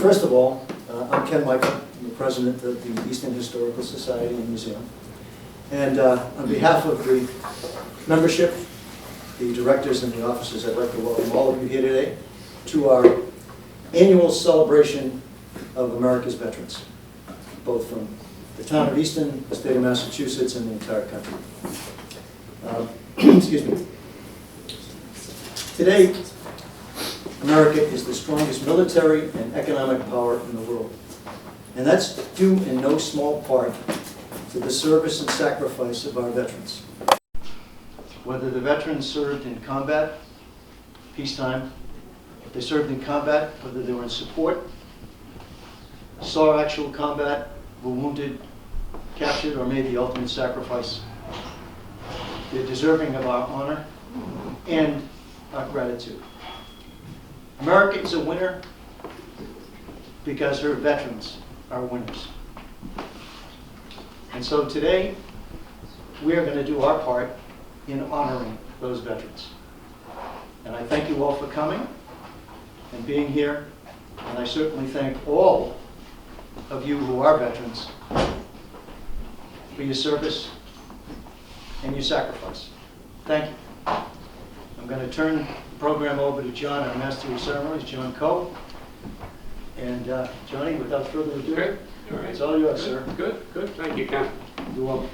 First of all, I'm Ken Michael. I'm the president of the Easton Historical Society and Museum. And on behalf of the membership, the directors and the officers, I'd like to welcome all of you here today to our annual celebration of America's veterans, both from the town of Easton, the state of Massachusetts, and the entire country. Excuse me. Today, America is the strongest military and economic power in the world. And that's due in no small part to the service and sacrifice of our veterans. Whether the veterans served in combat, peacetime, if they served in combat, whether they were in support, saw actual combat, were wounded, captured, or made the ultimate sacrifice, they're deserving of our honor and our gratitude. America is a winner because her veterans are winners. And so today, we are going to do our part in honoring those veterans. And I thank you all for coming and being here, and I certainly thank all of you who are veterans for your service and your sacrifice. Thank you. I'm going to turn the program over to John, our Master of Ceremonies, John Coe. And Johnny, without further ado, okay. All right. It's all yours, sir. Good, good. Thank you, Ken. You're welcome.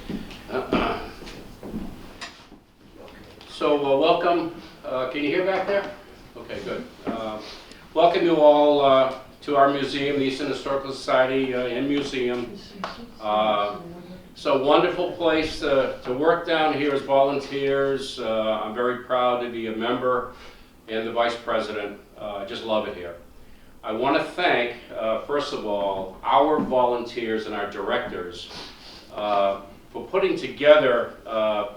So welcome. Can you hear back there? Okay, good. Welcome you all to our museum, the Easton Historical Society and Museum. It's a wonderful place to work down here as volunteers. I'm very proud to be a member and the vice president. I just love it here. I want to thank, first of all, our volunteers and our directors for putting together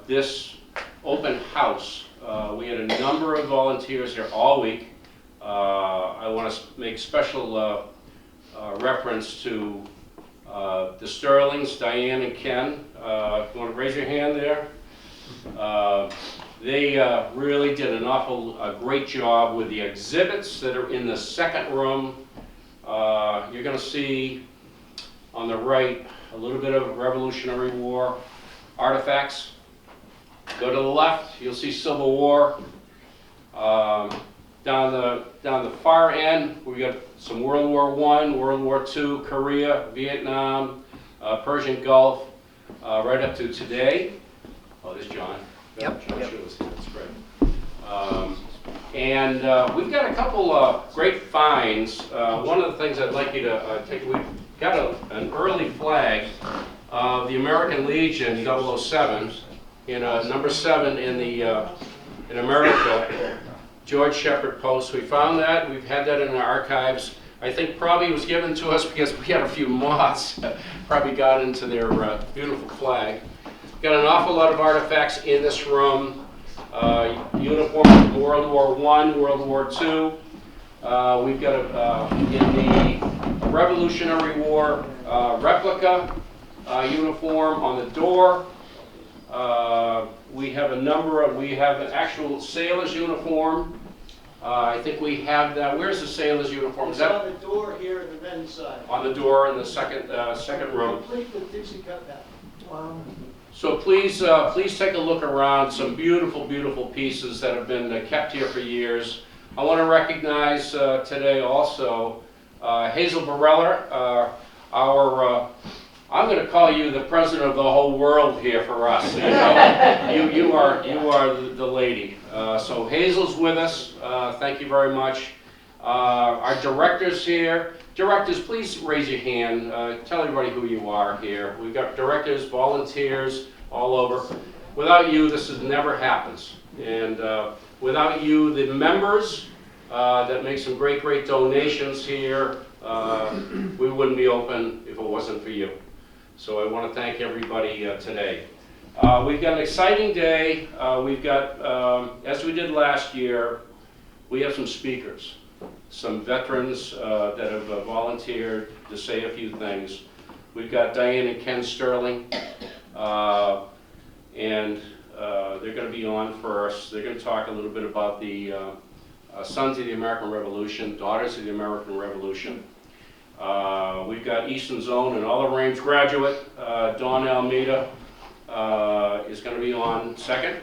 this open house. We had a number of volunteers here all week. I want to make special reference to the Sterlings, Diane and Ken. If you want to raise your hand there. They really did a great job with the exhibits that are in the second room. You're going to see on the right a little bit of Revolutionary War artifacts. Go to the left, you'll see Civil War. Down the far end, we got some World War I, World War II, Korea, Vietnam, Persian Gulf, right up to today. Oh, there's John. Yep. John Schuler's here. That's great. And we've got a couple great finds. One of the things I'd like you to take, we've got an early flag of the American Legion 007, number 7 in America. George Shepard Post. We found that. We've had that in our archives. I think probably it was given to us because we had a few moths that probably got into their beautiful flag. Got an awful lot of artifacts in this room. Uniforms from World War I, World War II. We've got in the Revolutionary War replica uniform on the door. We have an actual sailor's uniform. I think we have that. Where's the sailor's uniform? It's on the door here in the men's side. On the door in the second room. Complete with Dixie Cup hat. Wow. So please take a look around. Some beautiful, beautiful pieces that have been kept here for years. I want to recognize today also Hazel Bareller, I'm going to call you the president of the whole world here for us. You are the lady. So Hazel's with us. Thank you very much. Our directors here. Directors, please raise your hand. Tell everybody who you are here. We've got directors, volunteers all over. Without you, this never happens. And without you, the members that make some great, great donations here, we wouldn't be open if it wasn't for you. So I want to thank everybody today. We've got an exciting day. We've got, as we did last year, we have some speakers, some veterans that have volunteered to say a few things. We've got Diane and Ken Sterling, and they're going to be on for us. They're going to talk a little bit about the Sons of the American Revolution, Daughters of the American Revolution. We've got Easton's own and Olive Range graduate, Dawn Almeida, is going to be on second.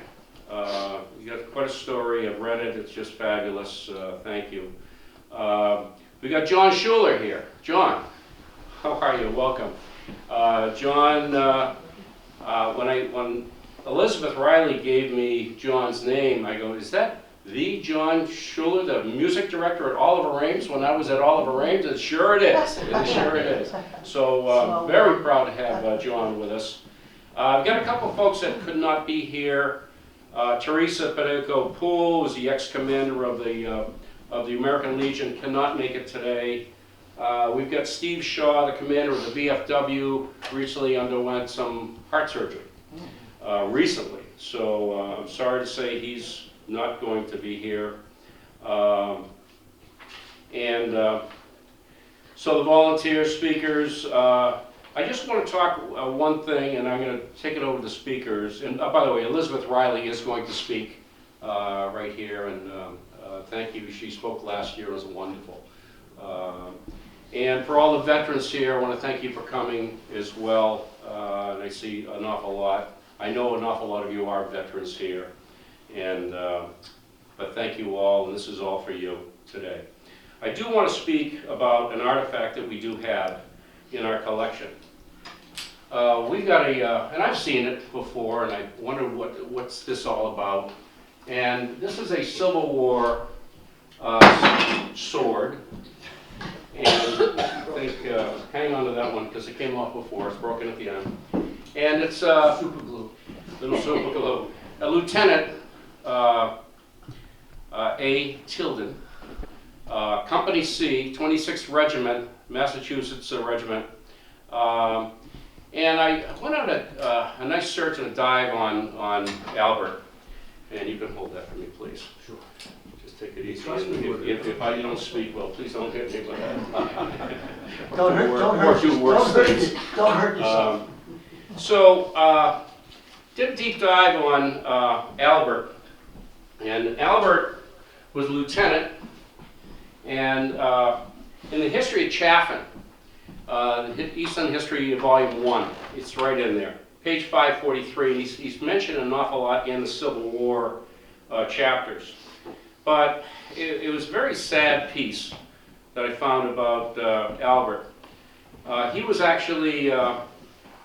You got quite a story. I've read it. It's just fabulous. Thank you. We got John Schuler here. John, how are you? Welcome. John, when Elizabeth Riley gave me John's name, I go, is that the John Schuler, the music director at Oliver Ames when I was at Oliver Ames? And sure it is. Sure it is. So very proud to have John with us. I've got a couple of folks that could not be here. Teresa Padeco-Poole is the ex-commander of the American Legion, cannot make it today. We've got Steve Shaw, the commander of the VFW, recently underwent some heart surgery recently. So I'm sorry to say he's not going to be here. So the volunteer speakers, I just want to talk one thing, and I'm going to take it over to the speakers. And by the way, Elizabeth Riley is going to speak right here, and thank you. She spoke last year. It was wonderful. And for all the veterans here, I want to thank you for coming as well. And I see an awful lot. I know an awful lot of you are veterans here, and but thank you all, and this is all for you today. I do want to speak about an artifact that we do have in our collection. We've got and I've seen it before, and I wonder what's this all about. And this is a Civil War sword, and I think, hang on to that one because it came off before, it's broken at the end. And it's super glue, little super glue. A Lieutenant A. Tilden, Company C, 26th Regiment, Massachusetts Regiment. And I went on a nice search and a dive on Albert. And you can hold that for me, please. Sure. Just take it easy. If I don't speak well, please don't hit me with that. Don't hurt yourself. So, did a deep dive on Albert. And Albert was a lieutenant. And in the history of Chaffin, Easton History Volume 1, it's right in there. Page 543, he's mentioned an awful lot in the Civil War chapters. But it was a very sad piece that I found about Albert. He was actually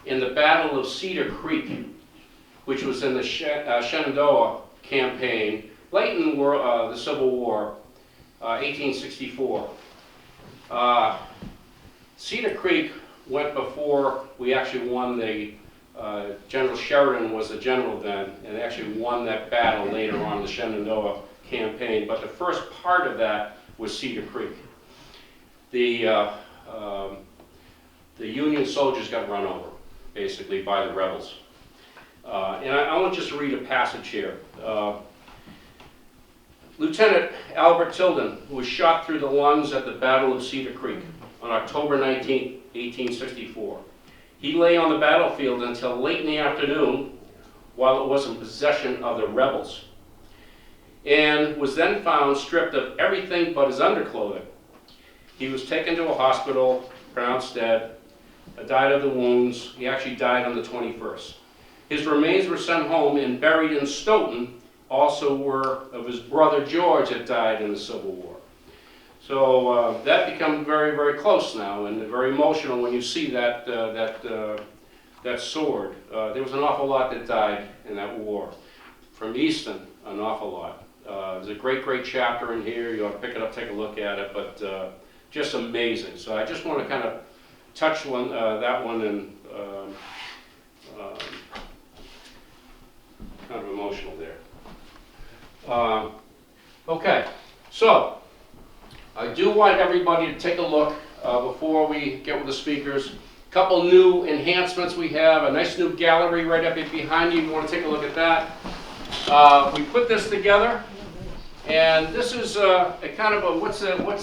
in the Battle of Cedar Creek, which was in the Shenandoah campaign, late in the Civil War, 1864. Cedar Creek went before we actually won the General Sheridan was the general then, and actually won that battle later on, the Shenandoah campaign. But the first part of that was Cedar Creek. The Union soldiers got run over, basically, by the rebels. And I want to just read a passage here. Lieutenant Albert Tilden was shot through the lungs at the Battle of Cedar Creek on October 19, 1864. He lay on the battlefield until late in the afternoon while it was in possession of the rebels, and was then found stripped of everything but his underclothing. He was taken to a hospital, pronounced dead, died of the wounds. He actually died on the 21st. His remains were sent home and buried in Stoughton, also were of his brother George that died in the Civil War. So that becomes very, very close now, and very emotional when you see that that sword. There was an awful lot that died in that war. From Easton, an awful lot. There's a great, great chapter in here. You ought to pick it up, take a look at it, but just amazing. So I just want to kind of touch that one, and kind of emotional there. Okay, so I do want everybody to take a look before we get with the speakers. A couple new enhancements we have, a nice new gallery right up behind you. You want to take a look at that. We put this together, and this is a kind of a, what's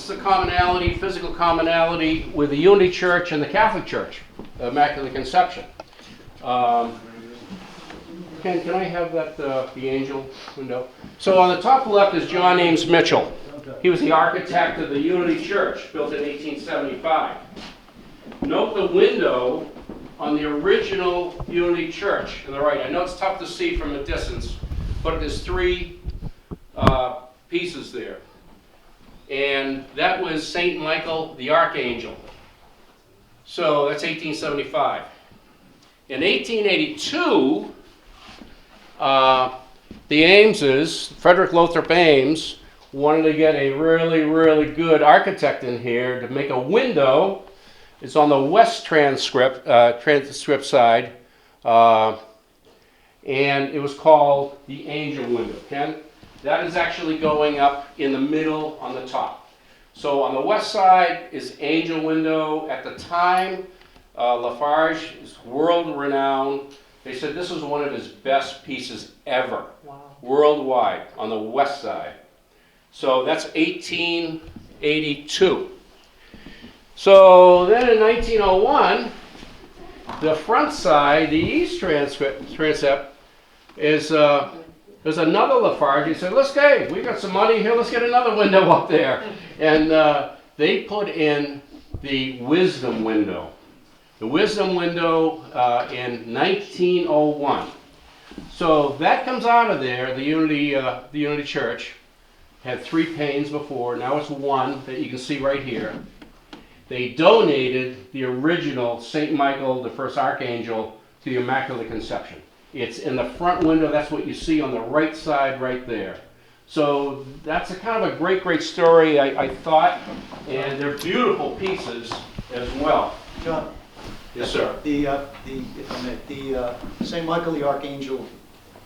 the commonality, physical commonality with the Unity Church and the Catholic Church, Immaculate Conception. Ken, can I have that, the angel window? So on the top left is John Ames Mitchell. He was the architect of the Unity Church, built in 1875. Note the window on the original Unity Church to the right. I know it's tough to see from a distance, but there's three pieces there. And that was St. Michael the Archangel. So that's 1875. In 1882, the Ameses, Frederick Lothrop Ames, wanted to get a really, really good architect in here to make a window. It's on the west transcript side, and it was called the Angel Window. Ken? That is actually going up in the middle on the top. So on the west side is Angel Window. At the time, Lafarge is world-renowned. They said this was one of his best pieces ever, worldwide, on the west side. So that's 1882. So then in 1901, the front side, the east transept, is there's another Lafarge. He said, we got some money here, let's get another window up there. And they put in the Wisdom window. The Wisdom window in 1901. So that comes out of there, the Unity Church. Had 3 panes before, now it's 1 that you can see right here. They donated the original St. Michael, the first Archangel, to the Immaculate Conception. It's in the front window, that's what you see on the right side right there. So that's a kind of a great, great story, I thought, and they're beautiful pieces as well. John? Yes, sir. If I may, the St. Michael the Archangel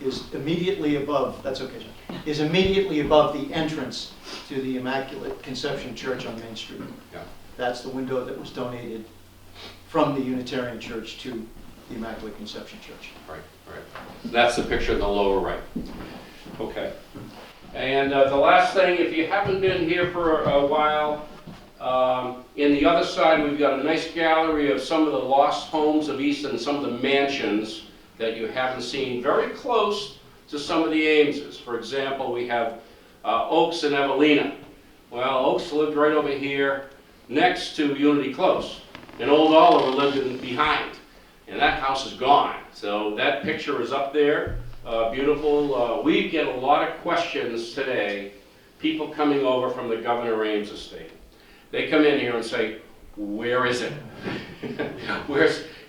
is immediately above, that's okay, John, is immediately above the entrance to the Immaculate Conception Church on Main Street. Yeah. That's the window that was donated from the Unitarian Church to the Immaculate Conception Church. Right, right. That's the picture in the lower right. Okay. And the last thing, if you haven't been here for a while, in the other side we've got a nice gallery of some of the lost homes of Easton, some of the mansions that you haven't seen, very close to some of the Ameses. For example, we have Oaks and Evelina. Well, Oaks lived right over here next to Unity Close, and old Oliver lived in behind, and that house is gone. So that picture is up there, beautiful. We get a lot of questions today, people coming over from the Governor Ames estate. They come in here and say, where is it?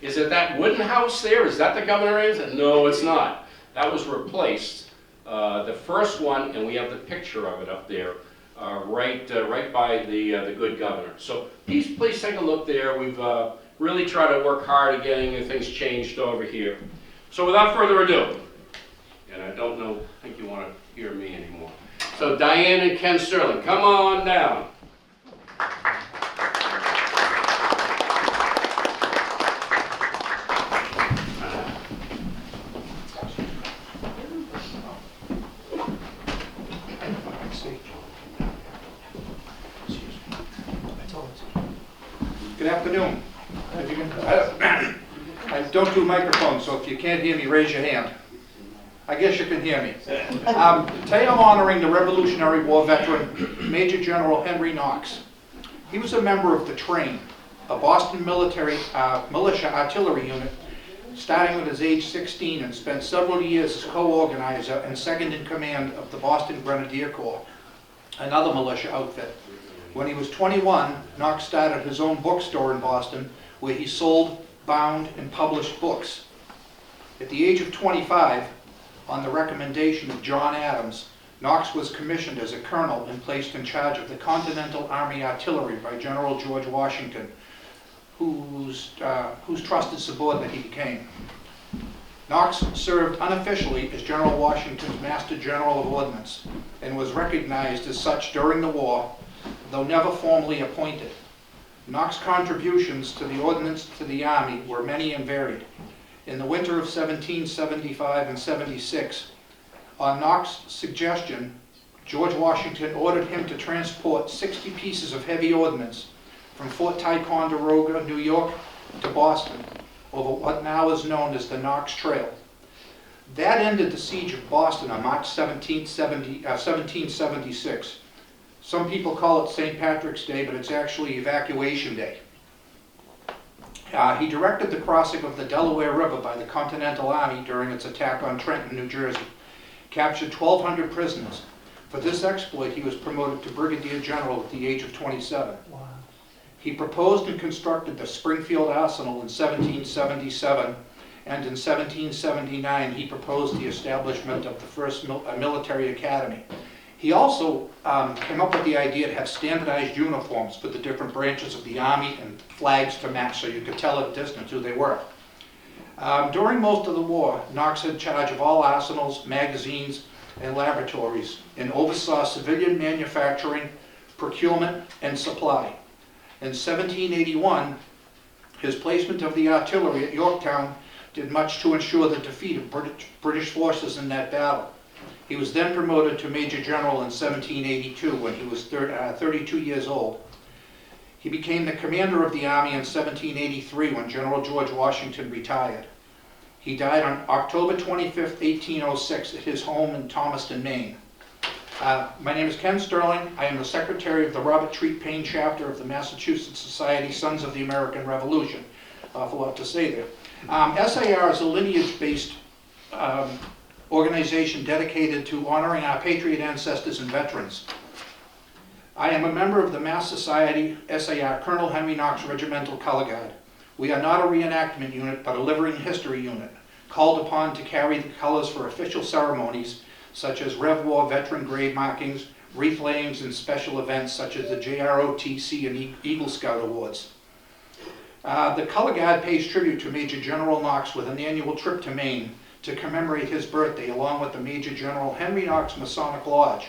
Is it that wooden house there? Is that the Governor Ames? No, it's not. That was replaced. The first one, and we have the picture of it up there, right by the good governor. So please take a look there. We've really tried to work hard at getting things changed over here. So without further ado, and I think you want to hear me anymore. So Diane and Ken Sterling, come on down. Good afternoon. I don't do microphones, so if you can't hear me, raise your hand. I guess you can hear me. Today I'm honoring the Revolutionary War veteran, Major General Henry Knox. He was a member of the Train, a Boston militia artillery unit, starting at his age 16 and spent several years as co-organizer and second in command of the Boston Grenadier Corps, another militia outfit. When he was 21, Knox started his own bookstore in Boston, where he sold, bound, and published books. At the age of 25, on the recommendation of John Adams, Knox was commissioned as a colonel and placed in charge of the Continental Army Artillery by General George Washington, whose trusted subordinate he became. Knox served unofficially as General Washington's Master General of Ordnance and was recognized as such during the war, though never formally appointed. Knox's contributions to the ordnance to the Army were many and varied. In the winter of 1775 and 76, on Knox's suggestion, George Washington ordered him to transport 60 pieces of heavy ordnance from Fort Ticonderoga, New York, to Boston, over what now is known as the Knox Trail. That ended the siege of Boston on March 1776. Some people call it St. Patrick's Day, but it's actually Evacuation Day. He directed the crossing of the Delaware River by the Continental Army during its attack on Trenton, New Jersey. Captured 1,200 prisoners. For this exploit, he was promoted to Brigadier General at the age of 27. Wow. He proposed and constructed the Springfield Arsenal in 1777, and in 1779 he proposed the establishment of the first military academy. He also came up with the idea to have standardized uniforms for the different branches of the Army and flags to match so you could tell at a distance who they were. During most of the war, Knox had charge of all arsenals, magazines, and laboratories, and oversaw civilian manufacturing, procurement, and supply. In 1781, his placement of the artillery at Yorktown did much to ensure the defeat of British forces in that battle. He was then promoted to Major General in 1782 when he was 32 years old. He became the commander of the Army in 1783 when General George Washington retired. He died on October 25th, 1806 at his home in Thomaston, Maine. My name is Ken Sterling. I am the secretary of the Robert Treat Paine chapter of the Massachusetts Society Sons of the American Revolution. Awful lot to say there. SAR is a lineage-based organization dedicated to honoring our patriot ancestors and veterans. I am a member of the Mass Society SAR Colonel Henry Knox Regimental Color Guard. We are not a reenactment unit, but a living history unit, called upon to carry the colors for official ceremonies such as Rev War veteran grave markings, wreath layings, and special events such as the JROTC and Eagle Scout Awards. The Color Guard pays tribute to Major General Knox with an annual trip to Maine to commemorate his birthday, along with the Major General Henry Knox Masonic Lodge,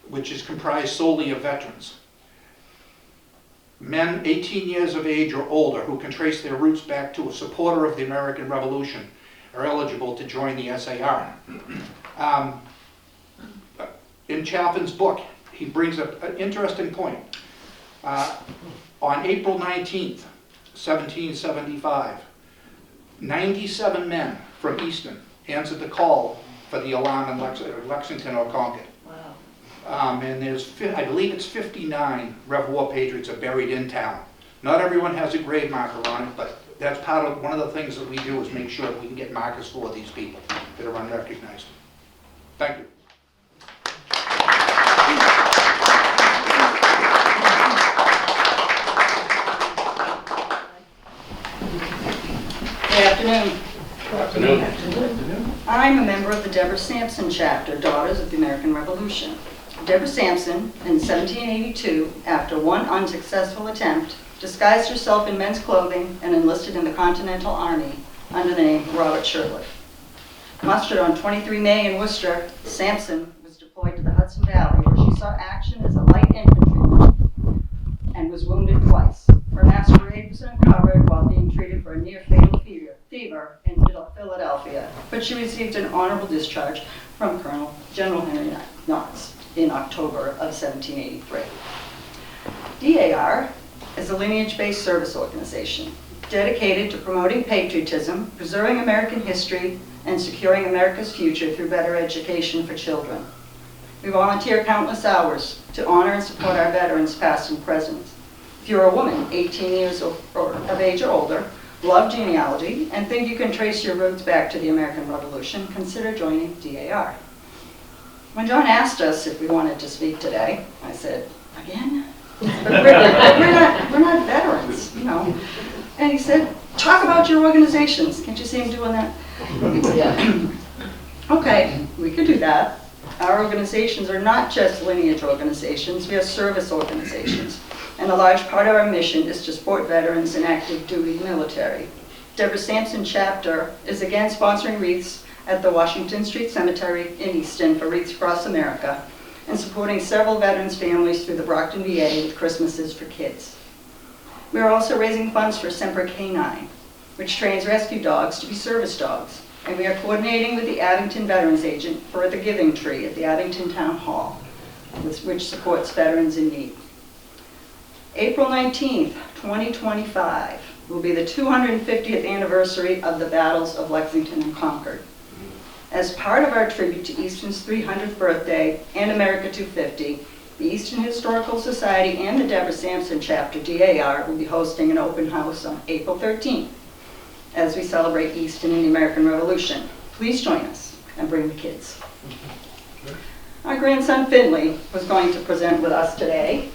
which is comprised solely of veterans. Men 18 years of age or older who can trace their roots back to a supporter of the American Revolution are eligible to join the SAR. In Chapin's book, he brings up an interesting point. On April 19th, 1775, 97 men from Easton answered the call for the alarm in Lexington or Concord. Wow. And there's, I believe it's 59 Rev War patriots are buried in town. Not everyone has a grave marker on it, but that's part of one of the things that we do is make sure that we can get markers for these people that are unrecognized. Thank you. Good afternoon. Good afternoon. I'm a member of the Deborah Sampson chapter, Daughters of the American Revolution. Deborah Sampson, in 1782, after one unsuccessful attempt, disguised herself in men's clothing and enlisted in the Continental Army under the name Robert Shirley. Mustered on 23 May in Worcester, Sampson was deployed to the Hudson Valley, where she saw action as a light infantryman and was wounded twice. Her masquerade was uncovered while being treated for a near-fatal fever in Philadelphia, but she received an honorable discharge from General Henry Knox in October of 1783. DAR is a lineage-based service organization dedicated to promoting patriotism, preserving American history, and securing America's future through better education for children. We volunteer countless hours to honor and support our veterans past and present. If you're a woman 18 years of age or older, love genealogy, and think you can trace your roots back to the American Revolution, consider joining DAR. When John asked us if we wanted to speak today, I said, again? But we're not veterans, you know. And he said, talk about your organizations. Can't you see him doing that? Yeah. Okay, we could do that. Our organizations are not just lineage organizations, we are service organizations. And a large part of our mission is to support veterans in active duty military. Deborah Sampson chapter is again sponsoring wreaths at the Washington Street Cemetery in Easton for Wreaths Across America, and supporting several veterans' families through the Brockton VA with Christmases for Kids. We are also raising funds for Semper Canine, which trains rescue dogs to be service dogs, and we are coordinating with the Abington Veterans Agent for the Giving Tree at the Abington Town Hall, which supports veterans in need. April 19th, 2025 will be the 250th anniversary of the battles of Lexington and Concord. As part of our tribute to Easton's 300th birthday and America 250, The Easton Historical Society and the Deborah Sampson Chapter DAR will be hosting an open house on April 13th as we celebrate Easton and the American Revolution. Please join us and bring the kids. Our grandson Finley was going to present with us today.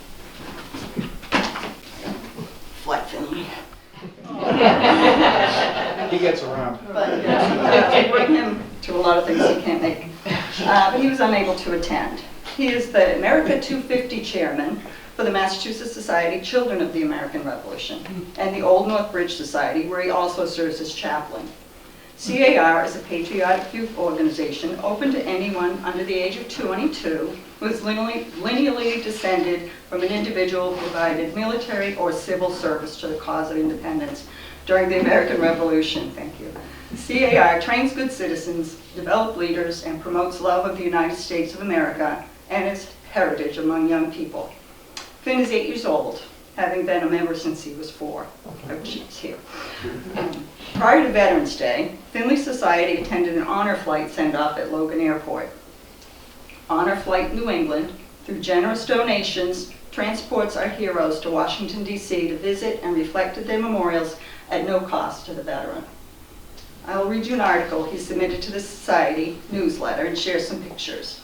Flight Finley. He gets around. But to bring him to a lot of things he can't make. But he was unable to attend. He is the America 250 chairman for the Massachusetts Society Children of the American Revolution and the Old North Bridge Society, where he also serves as chaplain. CAR is a patriotic youth organization open to anyone under the age of 22 who is lineally descended from an individual who provided military or civil service to the cause of independence during the American Revolution. Thank you. CAR trains good citizens, develops leaders, and promotes love of the United States of America and its heritage among young people. Finn is 8 years old, having been a member since he was 4. I wish he was here. Prior to Veterans Day, Finley Society attended an honor flight send-off at Logan Airport. Honor Flight New England, through generous donations, transports our heroes to Washington, D.C. to visit and reflect at their memorials at no cost to the veteran. I will read you an article he submitted to the Society newsletter and share some pictures.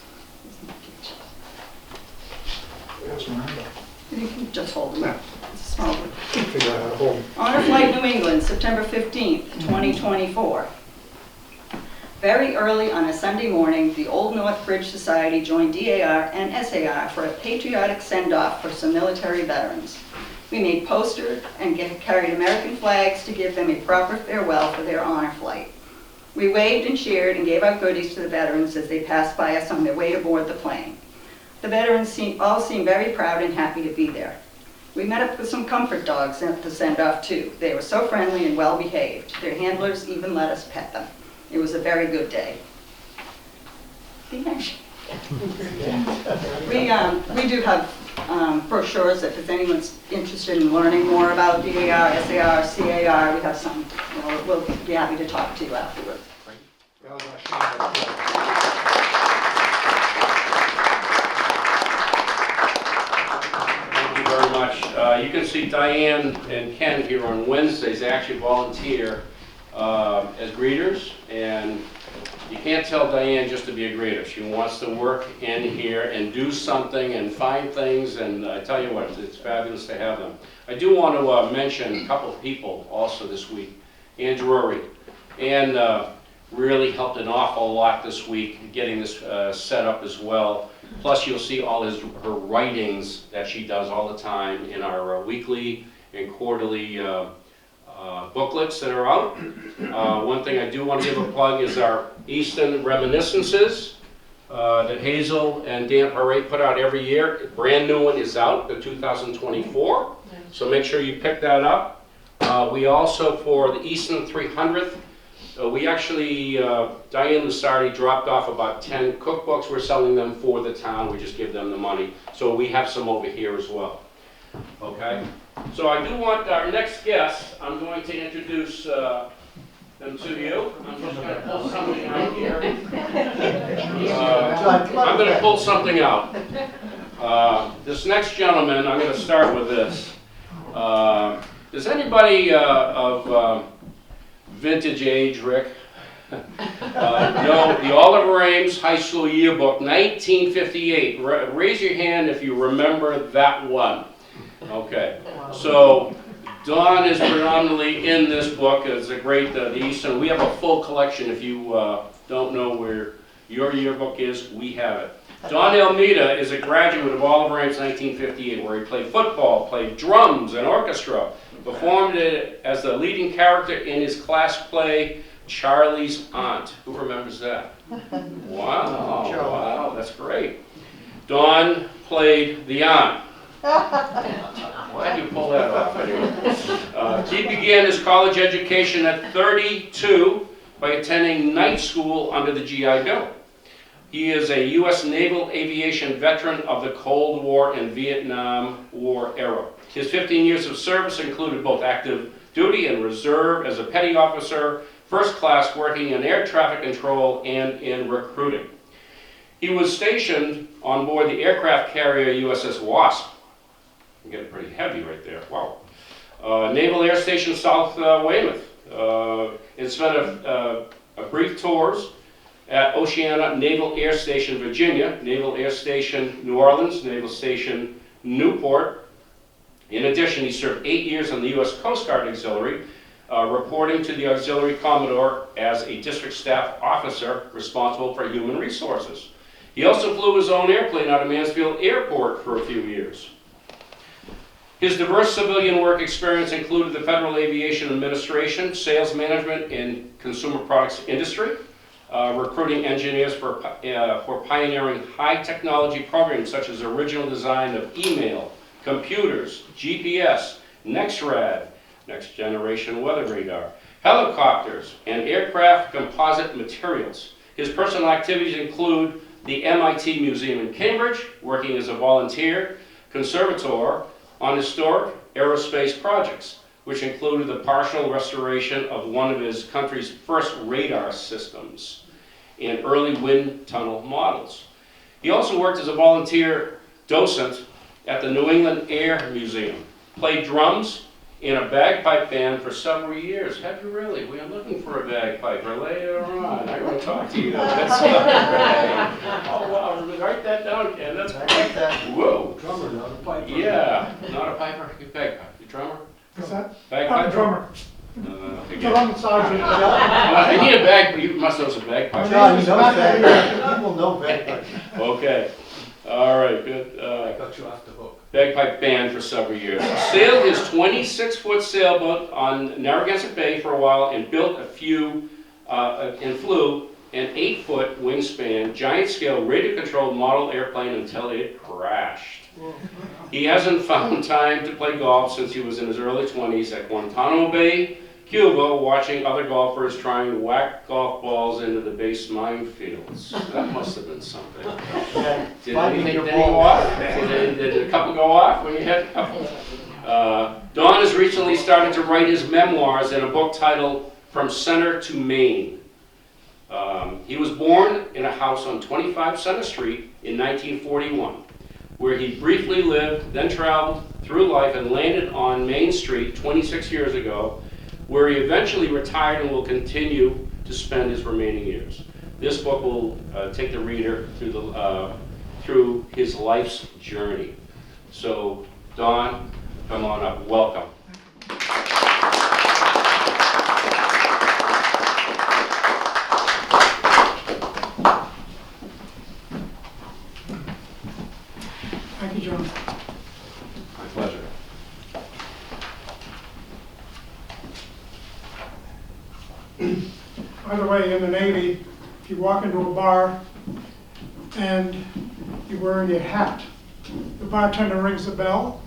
You can just hold them. It's a small one. Figure out how to hold him. Honor Flight New England, September 15th, 2024. Very early on a Sunday morning, the Old North Bridge Society joined DAR and SAR for a patriotic send-off for some military veterans. We made posters and carried American flags to give them a proper farewell for their honor flight. We waved and cheered and gave out goodies to the veterans as they passed by us on their way to board the plane. The veterans all seemed very proud and happy to be there. We met up with some comfort dogs at the send-off too. They were so friendly and well behaved. Their handlers even let us pet them. It was a very good day. The end. We do have brochures if anyone's interested in learning more about DAR, SAR, CAR. We have some. We'll be happy to talk to you afterwards. Thank you very much. You can see Diane and Ken here on Wednesdays. They actually volunteer as greeters, and you can't tell Diane just to be a greeter. She wants to work in here and do something and find things, and I tell you what, it's fabulous to have them. I do want to mention a couple of people also this week. Ann Drury. Ann really helped an awful lot this week getting this set up as well. Plus you'll see all her writings that she does all the time in our weekly and quarterly booklets that are out. One thing I do want to give a plug is our Easton Reminiscences that Hazel and Dan Parade put out every year. A brand new one is out, the 2024, so make sure you pick that up. We also, for the Easton 300th, we actually, Diane Lusardi dropped off about 10 cookbooks. We're selling them for the town. We just give them the money. So we have some over here as well. Okay? So I do want our next guest, I'm going to introduce them to you. I'm just going to pull something out here. I'm going to pull something out. This next gentleman, I'm going to start with this. Does anybody of vintage age, Rick, know the Oliver Ames High School Yearbook, 1958? Raise your hand if you remember that one. Okay, so Don is predominantly in this book. It's a great, the Easton. We have a full collection. If you don't know where your yearbook is, we have it. Don Almeida is a graduate of Oliver Ames 1958, where he played football, played drums and orchestra, performed as the leading character in his class play, Charlie's Aunt. Who remembers that? Wow, wow, that's great. Don played the aunt. Why did you pull that off anyway? He began his college education at 32 by attending night school under the GI Bill. He is a U.S. Naval Aviation veteran of the Cold War and Vietnam War era. His 15 years of service included both active duty and reserve as a petty officer, first class working in air traffic control and in recruiting. He was stationed on board the aircraft carrier USS Wasp. I'm getting pretty heavy right there, wow. Naval Air Station South Weymouth. And spent a brief tours at Oceana Naval Air Station, Virginia, Naval Air Station New Orleans, Naval Station Newport. In addition, he served 8 years on the U.S. Coast Guard Auxiliary, reporting to the Auxiliary Commodore as a district staff officer responsible for human resources. He also flew his own airplane out of Mansfield Airport for a few years. His diverse civilian work experience included the Federal Aviation Administration, sales management in consumer products industry, recruiting engineers for pioneering high technology programs such as original design of email, computers, GPS, NexRad, next generation weather radar, helicopters, and aircraft composite materials. His personal activities include the MIT Museum in Cambridge, working as a volunteer conservator on historic aerospace projects, which included the partial restoration of one of his country's first radar systems and early wind tunnel models. He also worked as a volunteer docent at the New England Air Museum, played drums in a bagpipe band for several years. Have you really? We are looking for a bagpiper later on. I'm going to talk to you. That's great. Oh, wow. Write that down, Ken. That's great. Whoa. Drummer, not a piper. Yeah. Not a piper. You bagpipe. You drummer? What's that? Bagpipe? I'm a drummer. Get on the sergeant. I need a bag. You must know some bagpipes. John, you know bagpipe. People know bagpipe. Okay. All right. Good. I got you off the hook. Bagpipe band for several years. Sailed his 26-foot sailboat on Narragansett Bay for a while and built a few, and flew an 8-foot wingspan, giant-scale radio-controlled model airplane until it crashed. He hasn't found time to play golf since he was in his early 20s at Guantanamo Bay, Cuba, watching other golfers trying to whack golf balls into the base minefields. That must have been something. Did anything go off? Did a couple go off when you hit a couple? Don has recently started to write his memoirs in a book titled From Center to Maine. He was born in a house on 25 Center Street in 1941, where he briefly lived, then traveled through life and landed on Main Street 26 years ago, where he eventually retired and will continue to spend his remaining years. This book will take the reader through his life's journey. So, Don, come on up. Welcome. Thank you, John. My pleasure. By the way, in the Navy, if you walk into a bar and you're wearing your hat, the bartender rings the bell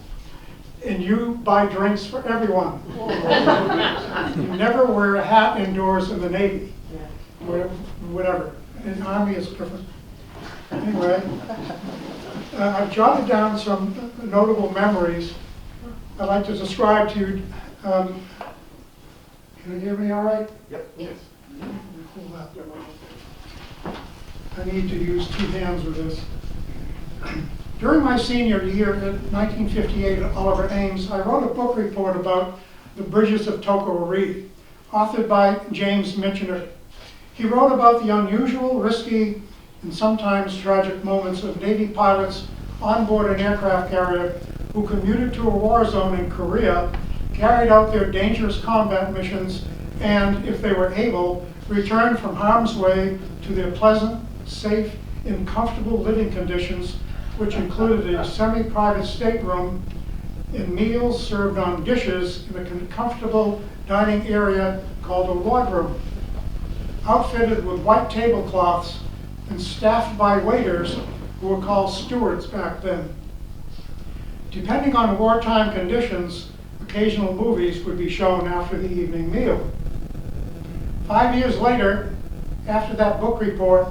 and you buy drinks for everyone. You never wear a hat indoors in the Navy, whatever. In the Army, it's different. Anyway, I've jotted down some notable memories I'd like to describe to you. Can you hear me all right? Yep. Yes. Hold that. I need to use two hands with this. During my senior year in 1958 at Oliver Ames, I wrote a book report about the bridges of Toko-Ori, authored by James Michener. He wrote about the unusual, risky, and sometimes tragic moments of Navy pilots on board an aircraft carrier who commuted to a war zone in Korea, carried out their dangerous combat missions, and, if they were able, returned from harm's way to their pleasant, safe, and comfortable living conditions, which included a semi-private stateroom and meals served on dishes in a comfortable dining area called a wardroom, outfitted with white tablecloths and staffed by waiters who were called stewards back then. Depending on wartime conditions, occasional movies would be shown after the evening meal. 5 years later, after that book report,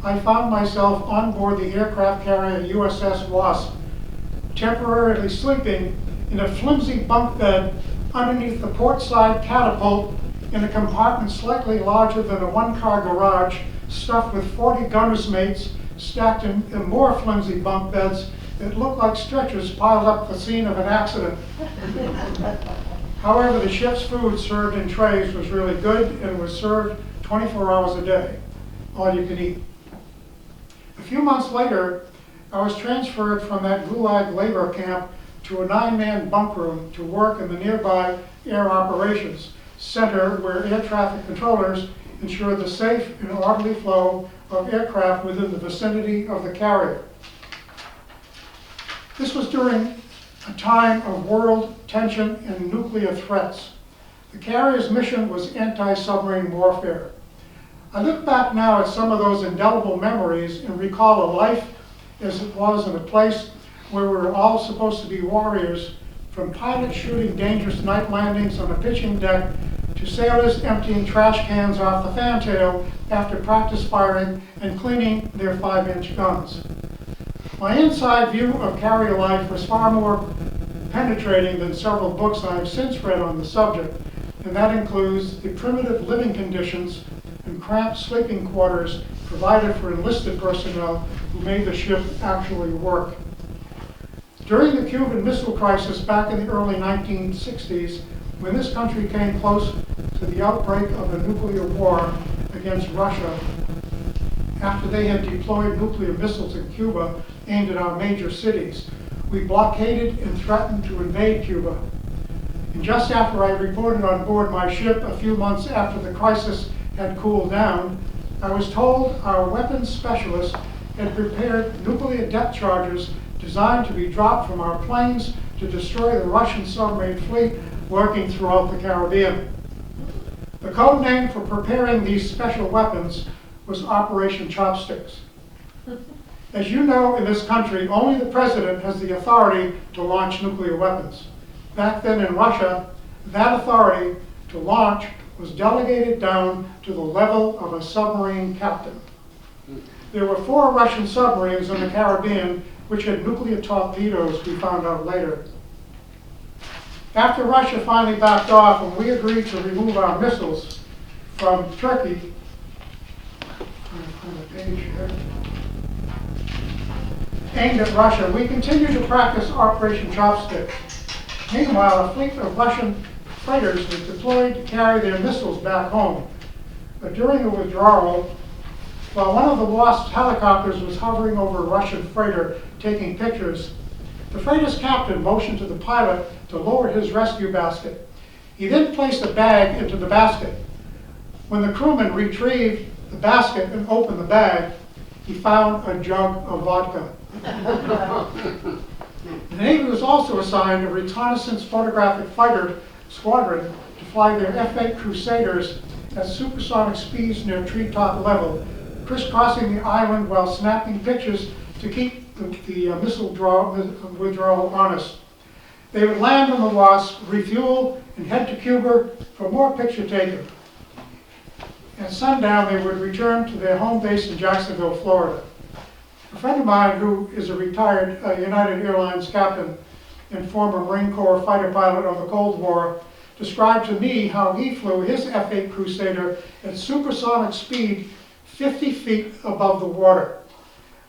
I found myself on board the aircraft carrier USS Wasp, temporarily sleeping in a flimsy bunk bed underneath the port side catapult in a compartment slightly larger than a one-car garage stuffed with 40 gunner's mates stacked in more flimsy bunk beds that looked like stretchers piled up the scene of an accident. However, the ship's food served in trays was really good and was served 24 hours a day, all you can eat. A few months later, I was transferred from that gulag labor camp to a 9-man bunk room to work in the nearby Air Operations Center, where air traffic controllers ensure the safe and orderly flow of aircraft within the vicinity of the carrier. This was during a time of world tension and nuclear threats. The carrier's mission was anti-submarine warfare. I look back now at some of those indelible memories and recall a life as it was in a place where we were all supposed to be warriors, from pilots shooting dangerous night landings on a pitching deck to sailors emptying trash cans off the fantail after practice firing and cleaning their 5-inch guns. My inside view of carrier life was far more penetrating than several books I have since read on the subject, and that includes the primitive living conditions and cramped sleeping quarters provided for enlisted personnel who made the ship actually work. During the Cuban Missile Crisis back in the early 1960s, when this country came close to the outbreak of a nuclear war against Russia, after they had deployed nuclear missiles in Cuba aimed at our major cities, we blockaded and threatened to invade Cuba. And just after I reported on board my ship a few months after the crisis had cooled down, I was told our weapons specialist had prepared nuclear depth charges designed to be dropped from our planes to destroy the Russian submarine fleet working throughout the Caribbean. The code name for preparing these special weapons was Operation Chopsticks. As you know, in this country, only the president has the authority to launch nuclear weapons. Back then in Russia, that authority to launch was delegated down to the level of a submarine captain. There were 4 Russian submarines in the Caribbean which had nuclear torpedoes, we found out later. After Russia finally backed off and we agreed to remove our missiles from Turkey, on the page here, aimed at Russia, we continued to practice Operation Chopstick. Meanwhile, a fleet of Russian freighters was deployed to carry their missiles back home. But during the withdrawal, while one of the Wasp helicopters was hovering over a Russian freighter taking pictures, the freighter's captain motioned to the pilot to lower his rescue basket. He then placed a bag into the basket. When the crewman retrieved the basket and opened the bag, he found a jug of vodka. The Navy was also assigned a reconnaissance photographic fighter squadron to fly their F-8 Crusaders at supersonic speeds near treetop level, crisscrossing the island while snapping pictures to keep the missile withdrawal honest. They would land on the Wasp, refuel, and head to Cuba for more picture taking. At sundown, they would return to their home base in Jacksonville, Florida. A friend of mine who is a retired United Airlines captain and former Marine Corps fighter pilot of the Cold War described to me how he flew his F-8 Crusader at supersonic speed 50 feet above the water,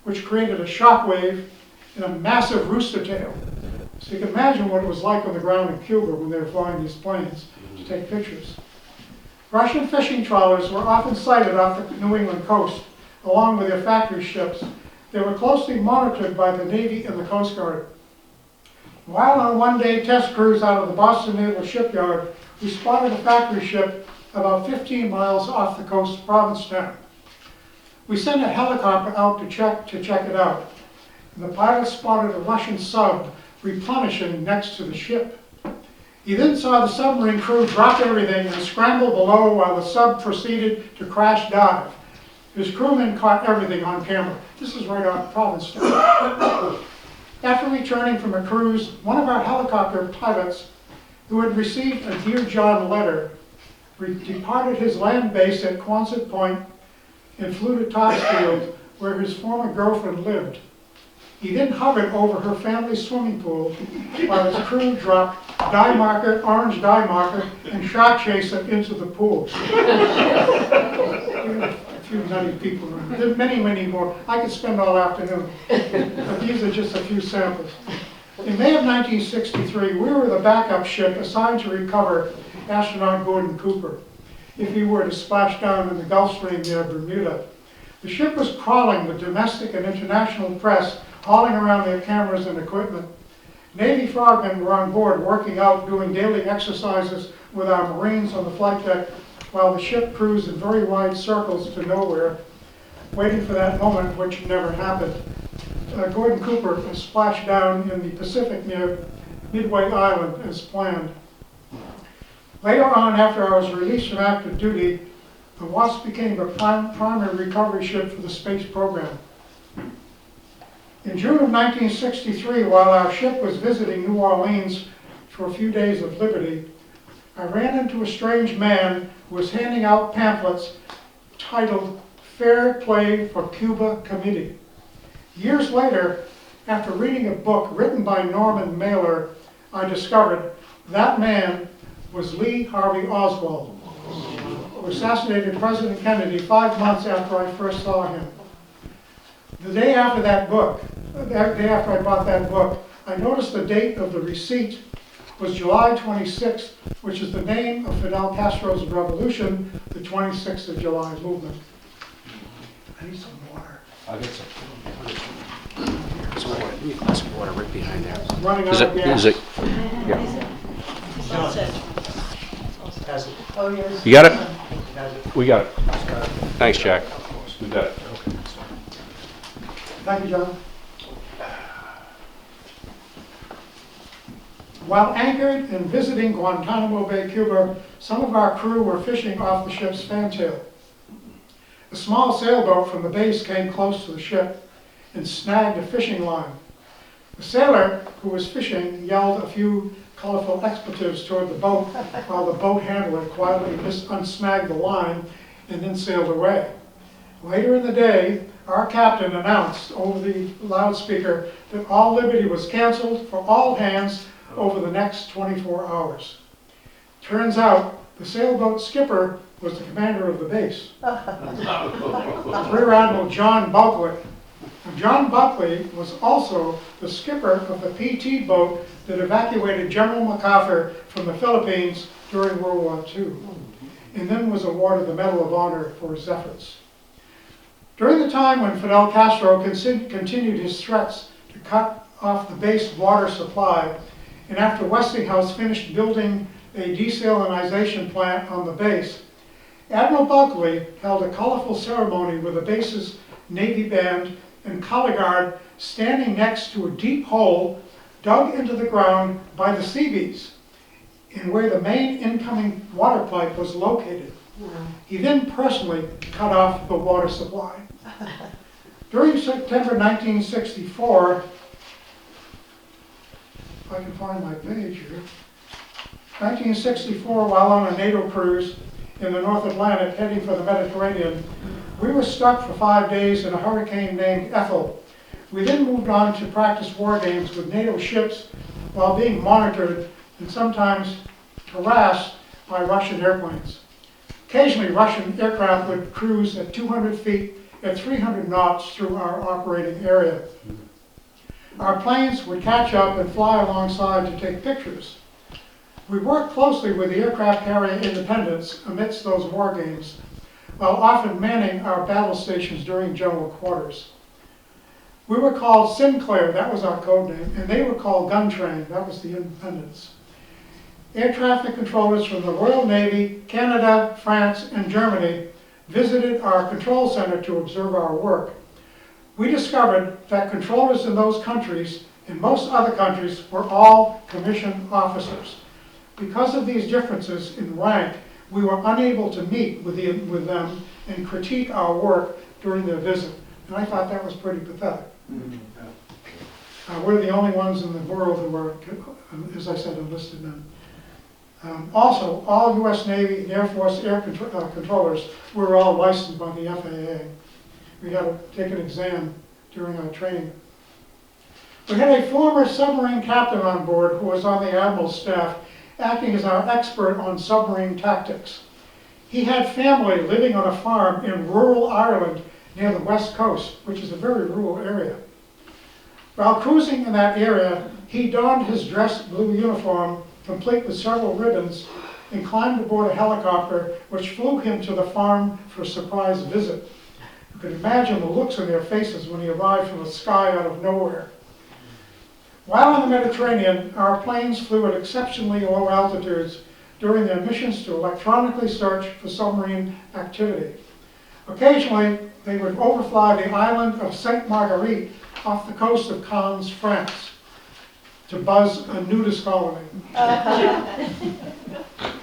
which created a shock wave and a massive rooster tail. So you can imagine what it was like on the ground in Cuba when they were flying these planes to take pictures. Russian fishing trawlers were often sighted off the New England coast, along with their factory ships. They were closely monitored by the Navy and the Coast Guard. While on a one-day test cruise out of the Boston Naval Shipyard, we spotted a factory ship about 15 miles off the coast of Provincetown. We sent a helicopter out to check it out, and the pilot spotted a Russian sub replenishing next to the ship. He then saw the submarine crew drop everything and scramble below while the sub proceeded to crash dive. His crewmen caught everything on camera. This is right off Provincetown. After returning from a cruise, one of our helicopter pilots, who had received a Dear John letter, departed his land base at Quonset Point and flew to Topsfield, where his former girlfriend lived. He then hovered over her family's swimming pool while his crew dropped orange dye marker, and shark chaser into the pool. few nutty people around. There are many, many more. I could spend all afternoon, but these are just a few samples. In May of 1963, we were the backup ship assigned to recover astronaut Gordon Cooper if he were to splash down in the Gulf Stream near Bermuda. The ship was crawling with domestic and international press hauling around their cameras and equipment. Navy frogmen were on board working out, doing daily exercises with our Marines on the flight deck while the ship cruised in very wide circles to nowhere, waiting for that moment which never happened. Gordon Cooper splashed down in the Pacific near Midway Island as planned. Later on, after I was released from active duty, the WASP became a primary recovery ship for the space program. In June of 1963, while our ship was visiting New Orleans for a few days of liberty, I ran into a strange man who was handing out pamphlets titled Fair Play for Cuba Committee. Years later, after reading a book written by Norman Mailer, I discovered that man was Lee Harvey Oswald, who assassinated President Kennedy 5 months after I first saw him. The day after I bought that book, I noticed the date of the receipt was July 26th, which is the name of Fidel Castro's revolution, the 26th of July movement. I need some water. I'll get some. Some water. Give me a glass of water right behind there. I'm running out of gas. Yeah. Has it? Oh, yes. You got it? Has it? We got it. Thanks, Jack. We got it. Thank you, John. While anchored and visiting Guantanamo Bay, Cuba, some of our crew were fishing off the ship's fantail. A small sailboat from the base came close to the ship and snagged a fishing line. The sailor who was fishing yelled a few colorful expletives toward the boat while the boat handler quietly unsnagged the line and then sailed away. Later in the day, our captain announced over the loudspeaker that all liberty was canceled for all hands over the next 24 hours. Turns out the sailboat skipper was the commander of the base, Rear Admiral John Buckley. And John Buckley was also the skipper of the PT boat that evacuated General MacArthur from the Philippines during World War II, and then was awarded the Medal of Honor for his efforts. During the time when Fidel Castro continued his threats to cut off the base water supply, and after Westinghouse finished building a desalinization plant on the base, Admiral Buckley held a colorful ceremony with the base's Navy band and color guard standing next to a deep hole dug into the ground by the Seabees, and where the main incoming water pipe was located. He then personally cut off the water supply. During September 1964, if I can find my page here, 1964, while on a NATO cruise in the North Atlantic heading for the Mediterranean, we were stuck for 5 days in a hurricane named Ethel. We then moved on to practice war games with NATO ships while being monitored and sometimes harassed by Russian airplanes. Occasionally, Russian aircraft would cruise at 200 feet at 300 knots through our operating area. Our planes would catch up and fly alongside to take pictures. We worked closely with the aircraft carrier Independence amidst those war games, while often manning our battle stations during general quarters. We were called Sinclair, that was our code name, and they were called Gun Train, that was the Independence. Air traffic controllers from the Royal Navy, Canada, France, and Germany visited our control center to observe our work. We discovered that controllers in those countries and most other countries were all commissioned officers. Because of these differences in rank, we were unable to meet with them and critique our work during their visit. And I thought that was pretty pathetic. We're the only ones in the world who were, as I said, enlisted men. Also, all U.S. Navy and Air Force air controllers were all licensed by the FAA. We had to take an exam during our training. We had a former submarine captain on board who was on the Admiral's staff, acting as our expert on submarine tactics. He had family living on a farm in rural Ireland near the west coast, which is a very rural area. While cruising in that area, he donned his dress blue uniform, complete with several ribbons, and climbed aboard a helicopter which flew him to the farm for a surprise visit. You could imagine the looks on their faces when he arrived from the sky out of nowhere. While in the Mediterranean, our planes flew at exceptionally low altitudes during their missions to electronically search for submarine activity. Occasionally, they would overfly the island of Sainte Marguerite off the coast of Cannes, France, to buzz a nudist colony.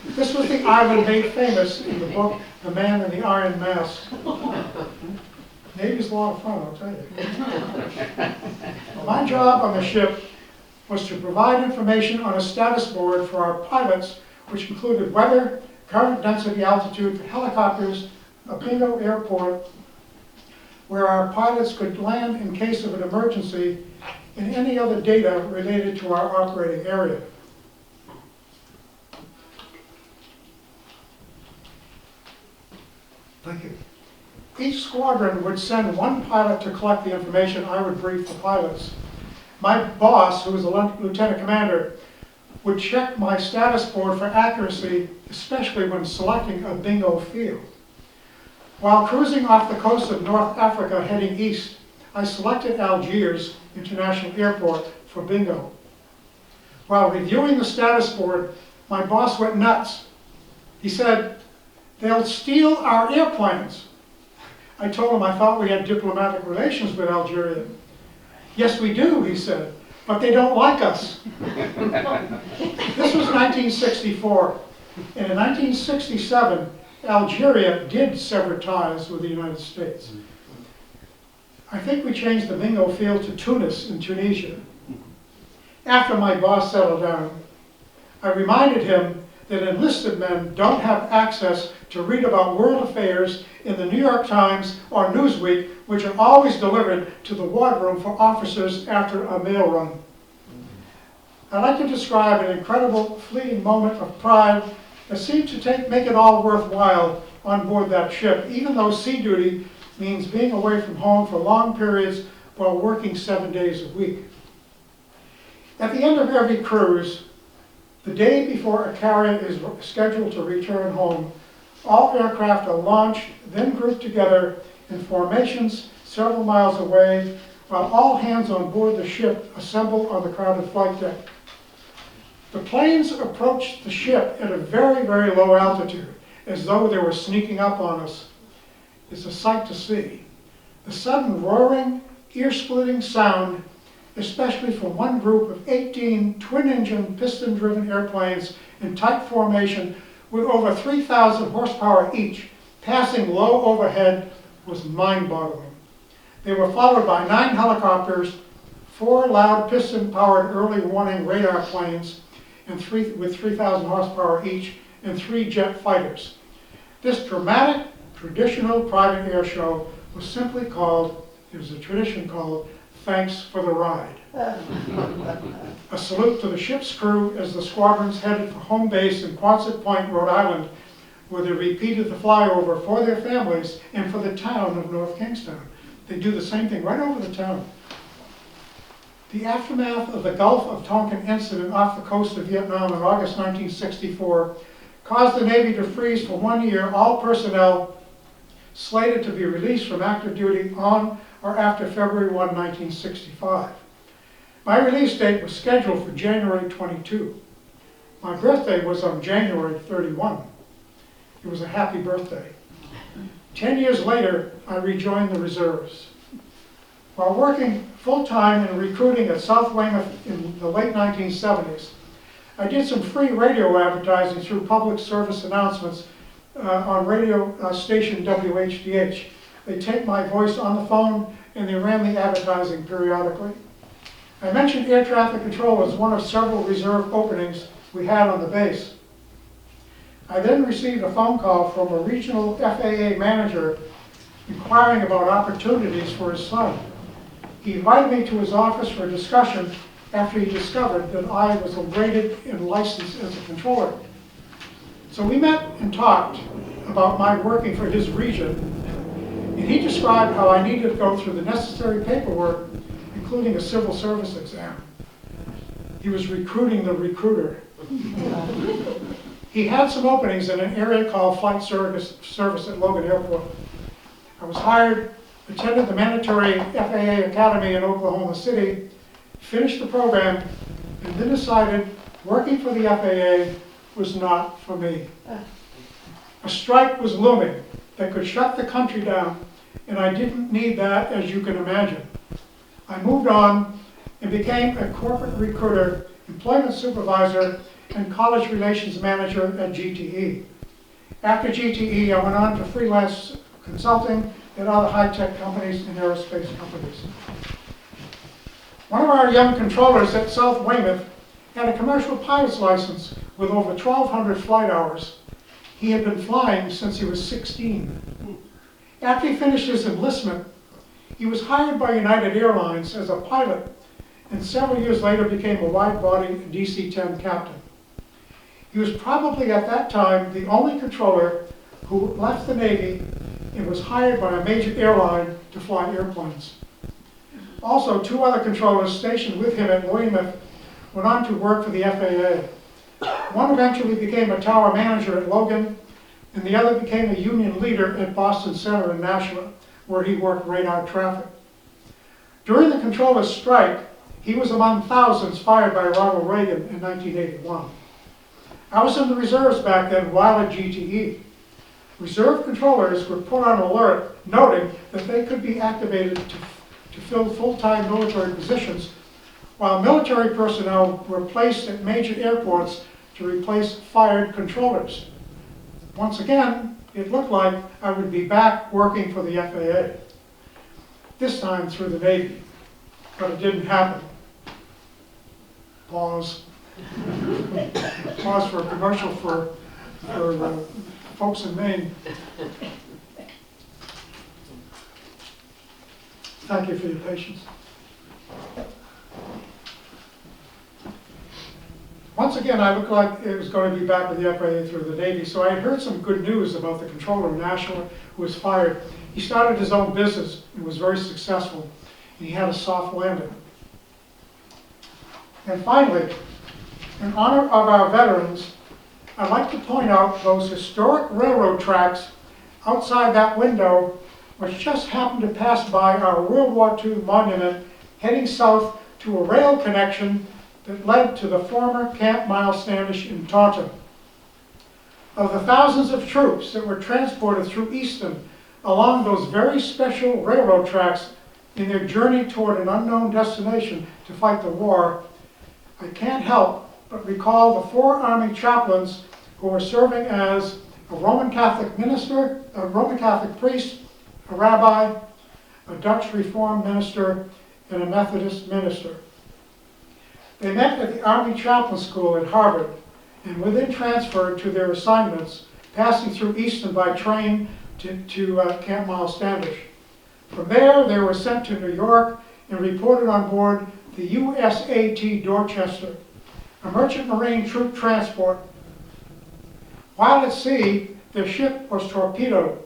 This was the island made famous in the book The Man in the Iron Mask. Navy's a lot of fun, I'll tell you. My job on the ship was to provide information on a status board for our pilots, which included weather, current density altitude for helicopters, a bingo airport, where our pilots could land in case of an emergency, and any other data related to our operating area. Thank you. Each squadron would send one pilot to collect the information. I would brief the pilots. My boss, who was the lieutenant commander, would check my status board for accuracy, especially when selecting a bingo field. While cruising off the coast of North Africa heading east, I selected Algiers International Airport for bingo. While reviewing the status board, my boss went nuts. He said, "They'll steal our airplanes." I told him I thought we had diplomatic relations with Algeria. "Yes, we do," he said, "but they don't like us." This was 1964, and in 1967, Algeria did sever ties with the United States. I think we changed the bingo field to Tunis in Tunisia. After my boss settled down, I reminded him that enlisted men don't have access to read about world affairs in the New York Times or Newsweek, which are always delivered to the wardroom for officers after a mail run. I like to describe an incredible fleeting moment of pride that seemed to make it all worthwhile on board that ship, even though sea duty means being away from home for long periods while working 7 days a week. At the end of every cruise, the day before a carrier is scheduled to return home, all aircraft are launched, then grouped together in formations several miles away, while all hands on board the ship assemble on the crowded flight deck. The planes approached the ship at a very, very low altitude, as though they were sneaking up on us. It's a sight to see. The sudden roaring, ear-splitting sound, especially from one group of 18 twin-engine, piston-driven airplanes in tight formation with over 3,000 horsepower each, passing low overhead, was mind-boggling. They were followed by 9 helicopters, 4 loud piston-powered early warning radar planes, and with 3,000 horsepower each, and 3 jet fighters. This dramatic, traditional private air show was simply called, it was a tradition called, "Thanks for the Ride." A salute to the ship's crew as the squadrons headed for home base in Quonset Point, Rhode Island, where they repeated the flyover for their families and for the town of North Kingstown. They do the same thing right over the town. The aftermath of the Gulf of Tonkin incident off the coast of Vietnam in August 1964 caused the Navy to freeze for 1 year all personnel slated to be released from active duty on or after February 1, 1965. My release date was scheduled for January 22. My birthday was on January 31. It was a happy birthday. 10 years later, I rejoined the reserves. While working full-time in recruiting at South Weymouth in the late 1970s, I did some free radio advertising through public service announcements on radio station WHDH. They taped my voice on the phone and they ran the advertising periodically. I mentioned air traffic control as one of several reserve openings we had on the base. I then received a phone call from a regional FAA manager inquiring about opportunities for his son. He invited me to his office for a discussion after he discovered that I was rated and licensed as a controller. So we met and talked, about my working for his region, and he described how I needed to go through the necessary paperwork, including a civil service exam. He was recruiting the recruiter. He had some openings in an area called Flight Service at Logan Airport. I was hired, attended the mandatory FAA Academy in Oklahoma City, finished the program, and then decided working for the FAA was not for me. A strike was looming that could shut the country down, and I didn't need that, as you can imagine. I moved on and became a corporate recruiter, employment supervisor, and college relations manager at GTE. After GTE, I went on to freelance consulting at other high-tech companies and aerospace companies. One of our young controllers at South Weymouth had a commercial pilot's license with over 1,200 flight hours. He had been flying since he was 16. After he finished his enlistment, he was hired by United Airlines as a pilot, and several years later became a wide-body DC-10 captain. He was probably at that time the only controller who left the Navy and was hired by a major airline to fly airplanes. Also, 2 other controllers stationed with him at Weymouth went on to work for the FAA. One eventually became a tower manager at Logan, and the other became a union leader at Boston Center in Nashua, where he worked radar traffic. During the controller's strike, he was among thousands fired by Ronald Reagan in 1981. I was in the reserves back then while at GTE. Reserve controllers were put on alert, noting that they could be activated to fill full-time military positions, while military personnel were placed at major airports to replace fired controllers. Once again, it looked like I would be back working for the FAA, this time through the Navy, but it didn't happen. Pause. Pause for a commercial for folks in Maine. Thank you for your patience. Once again, I looked like it was going to be back with the FAA through the Navy, so I had heard some good news about the controller in Nashua who was fired. He started his own business and was very successful, and he had a soft landing. And finally, in honor of our veterans, I'd like to point out those historic railroad tracks outside that window, which just happened to pass by our World War II monument, heading south to a rail connection that led to the former Camp Miles Standish in Taunton. Of the thousands of troops that were transported through Easton along those very special railroad tracks in their journey toward an unknown destination to fight the war, I can't help but recall the 4 Army chaplains who were serving as a Roman Catholic minister, a Roman Catholic priest, a rabbi, a Dutch Reformed minister, and a Methodist minister. They met at the Army Chaplain School at Harvard and were then transferred to their assignments, passing through Easton by train to Camp Miles Standish. From there, they were sent to New York and reported on board the USAT Dorchester, a merchant marine troop transport. While at sea, their ship was torpedoed.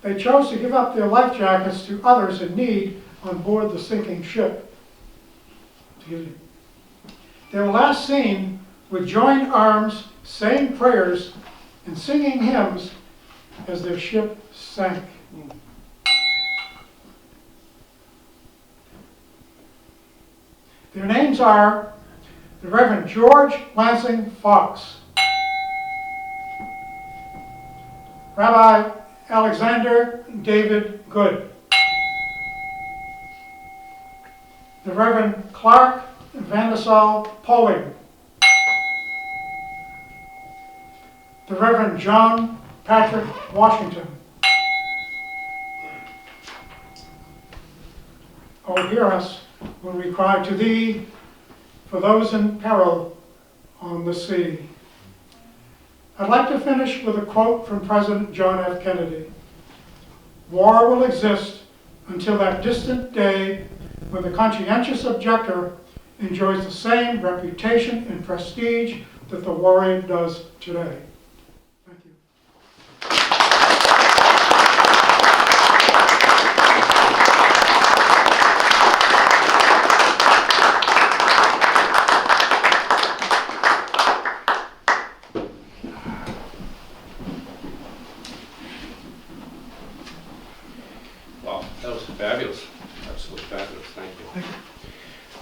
They chose to give up their life jackets to others in need on board the sinking ship. They were last seen with joined arms, saying prayers, and singing hymns as their ship sank. Their names are the Reverend George Lansing Fox, Rabbi Alexander David Good, the Reverend Clark Vandesal Poling, the Reverend John Patrick Washington. Oh, hear us when we cry to thee for those in peril on the sea. I'd like to finish with a quote from President John F. Kennedy. War will exist until that distant day when the conscientious objector enjoys the same reputation and prestige that the warrior does today. Thank you.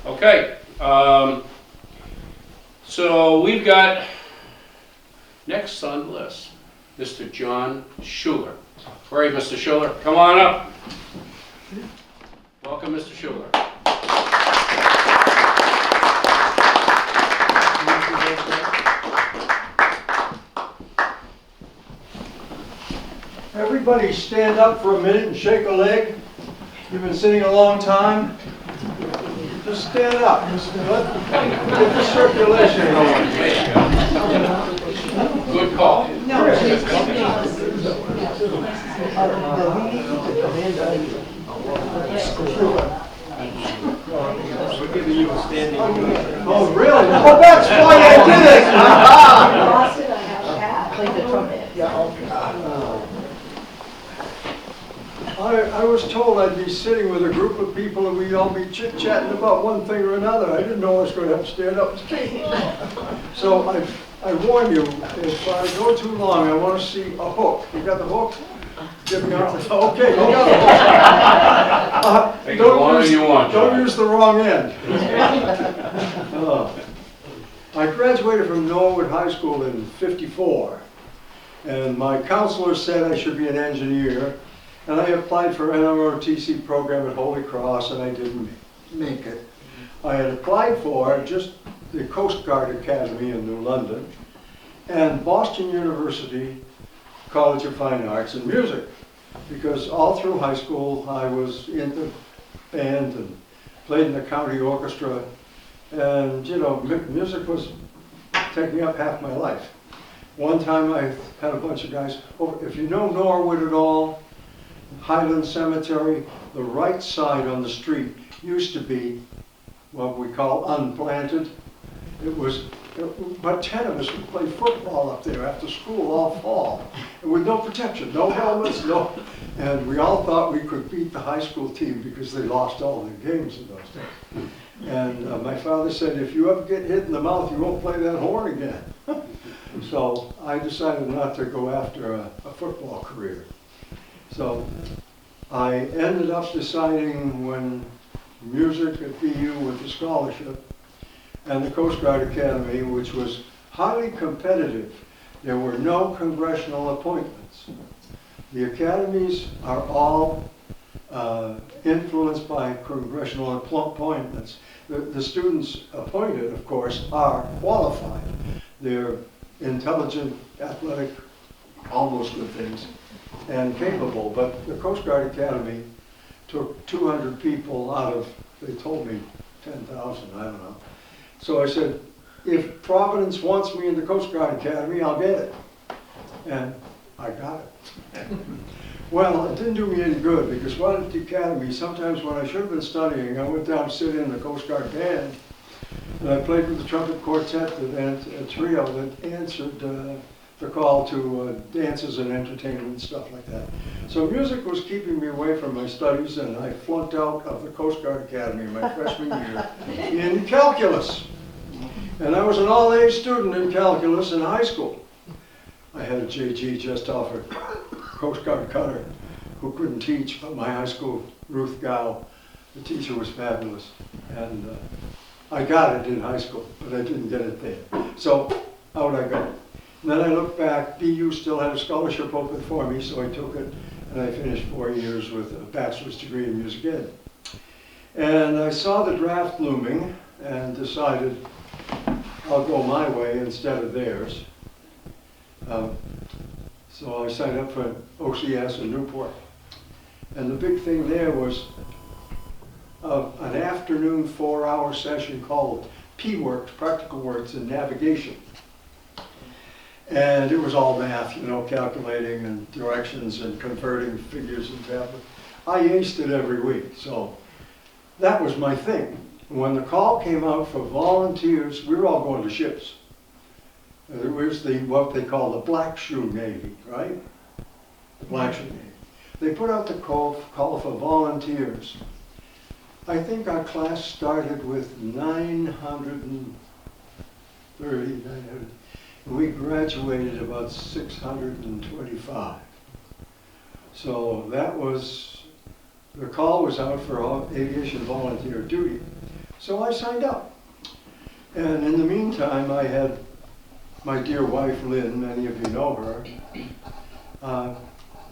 Okay, so we've got next on the list, Mr. John Schuler. Where are you, Mr. Schuler? Come on up. Welcome, Mr. Schuler. Everybody stand up for a minute and shake a leg. You've been sitting a long time. Just stand up. Get the circulation going. Good call. We're giving you a standing. Oh, really? Oh, that's why I did it! Play the trumpet. I was told I'd be sitting with a group of people and we'd all be chit-chatting about one thing or another. I didn't know I was going to have to stand up and speak. So I warn you, if I go too long, I want to see a hook. You got the hook? Give me off the okay, you got the hook. Take as long as you want, John. Don't use the wrong end. I graduated from Norwood High School in '54, and my counselor said I should be an engineer. And I applied for an NROTC program at Holy Cross, and I didn't make it. I had applied for just the Coast Guard Academy in New London and Boston University College of Fine Arts and Music, because all through high school I was in the band and played in the county orchestra, and you know, music was taking up half my life. One time I had a bunch of guys over. If you know Norwood at all, Highland Cemetery, the right side on the street used to be what we call unplanted. It was about 10 of us would play football up there after school all fall, and with no protection, no helmets, no. And we all thought we could beat the high school team because they lost all their games in those days. And my father said, if you ever get hit in the mouth, you won't play that horn again. So I decided not to go after a football career. So I ended up deciding when music at BU with the scholarship and the Coast Guard Academy, which was highly competitive. There were no congressional appointments. The academies are all influenced by congressional appointments. The students appointed, of course, are qualified. They're intelligent, athletic, almost good things, and capable. But the Coast Guard Academy took 200 people out of, they told me 10,000, I don't know. So I said, if Providence wants me in the Coast Guard Academy, I'll get it. And I got it. Well, it didn't do me any good, because while at the academy, sometimes when I should have been studying, I went down to sit in the Coast Guard band, and I played with the trumpet quartet, a trio that answered the call to dances and entertainment and stuff like that. So music was keeping me away from my studies, and I flunked out of the Coast Guard Academy my freshman year in calculus. And I was an all-A student in calculus in high school. I had a JG just offered, Coast Guard cutter, who couldn't teach, but my high school, Ruth Gow, the teacher was fabulous. And I got it in high school, but I didn't get it there. So out I go. And then I look back, BU still had a scholarship open for me, so I took it, and I finished 4 years with a bachelor's degree in music ed. And I saw the draft looming and decided I'll go my way instead of theirs. So I signed up for OCS in Newport. And the big thing there was an afternoon 4-hour session called P-Works, Practical Works in Navigation. And it was all math, you know, calculating and directions and converting figures and tablets. I aced it every week, so that was my thing. When the call came out for volunteers, we were all going to ships. It was what they call the Black Shoe Navy, right? The Black Shoe Navy. They put out the call for volunteers. I think our class started with 930, and we graduated about 625. So that was, the call was out for aviation volunteer duty. So I signed up. And in the meantime, I had my dear wife, Lynn, many of you know her.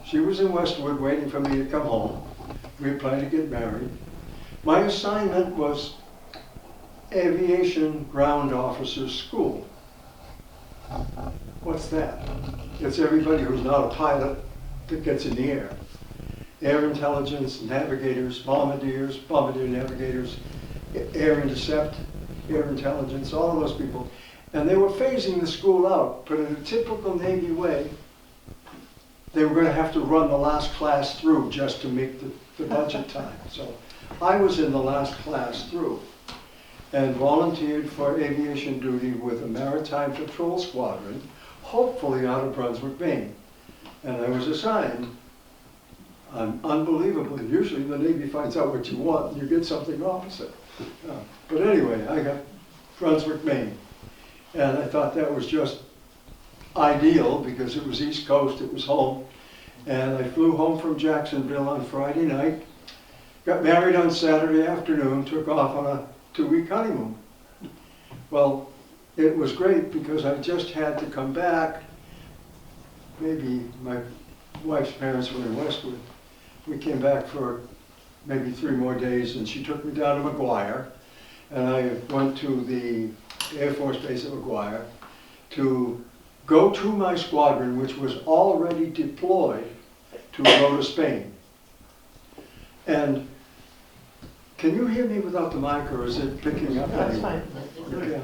She was in Westwood waiting for me to come home. We had planned to get married. My assignment was Aviation Ground Officers School. What's that? It's everybody who's not a pilot that gets in the air. Air intelligence, navigators, bombardiers, bombardier navigators, air intercept, air intelligence, all of those people. And they were phasing the school out, but in a typical Navy way, they were going to have to run the last class through just to make the budget time. So I was in the last class through and volunteered for aviation duty with a maritime patrol squadron, hopefully out of Brunswick, Maine. And I was assigned, unbelievably, usually the Navy finds out what you want and you get something opposite. But anyway, I got Brunswick, Maine. And I thought that was just ideal because it was East Coast, it was home. And I flew home from Jacksonville on Friday night, got married on Saturday afternoon, took off on a 2-week honeymoon. Well, it was great because I just had to come back. Maybe my wife's parents were in Westwood. We came back for maybe 3 more days and she took me down to McGuire. And I went to the Air Force Base at McGuire to go to my squadron, which was already deployed to Rota, Spain. And can you hear me without the mic, or is it picking up? That's fine. Okay.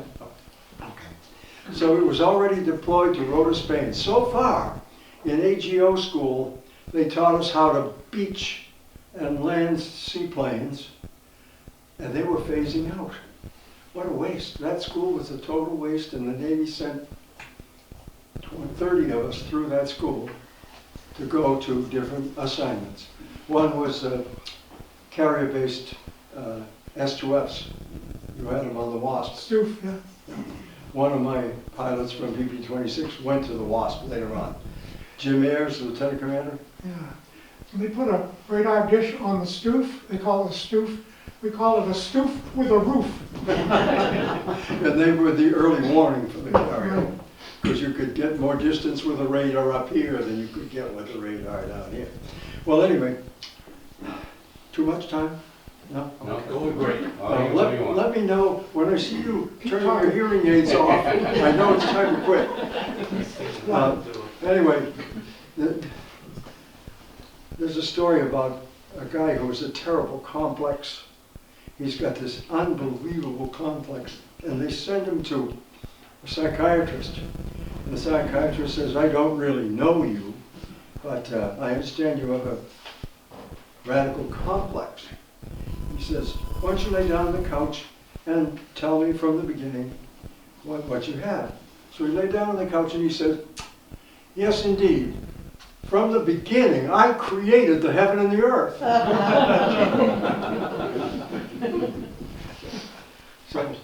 So it was already deployed to Rota, Spain. So far, in AGO school, they taught us how to beach and land seaplanes, and they were phasing out. What a waste. That school was a total waste, and the Navy sent 30 of us through that school to go to different assignments. One was carrier-based S2Fs. You had them on the WASP. Stoof, yeah. One of my pilots from VP-26 went to the WASP later on. Jim Ayers, Lieutenant Commander. Yeah. So they put a radar dish on the stoof. They call it a stoof. We call it a stoof with a roof. And they were the early warning for the carrier. Because you could get more distance with a radar up here than you could get with a radar down here. Well, anyway, too much time? No? No, Okay. going great. I'll Let me know when I see you turn your hearing aids off. I know it's time to quit. Anyway, there's a story about a guy who has a terrible complex. He's got this unbelievable complex, and they send him to a psychiatrist. And the psychiatrist says, I don't really know you, but I understand you have a radical complex. He says, why don't you lay down on the couch and tell me from the beginning what you have. So he lay down on the couch and he said, yes, indeed. From the beginning, I created the heaven and the earth. So,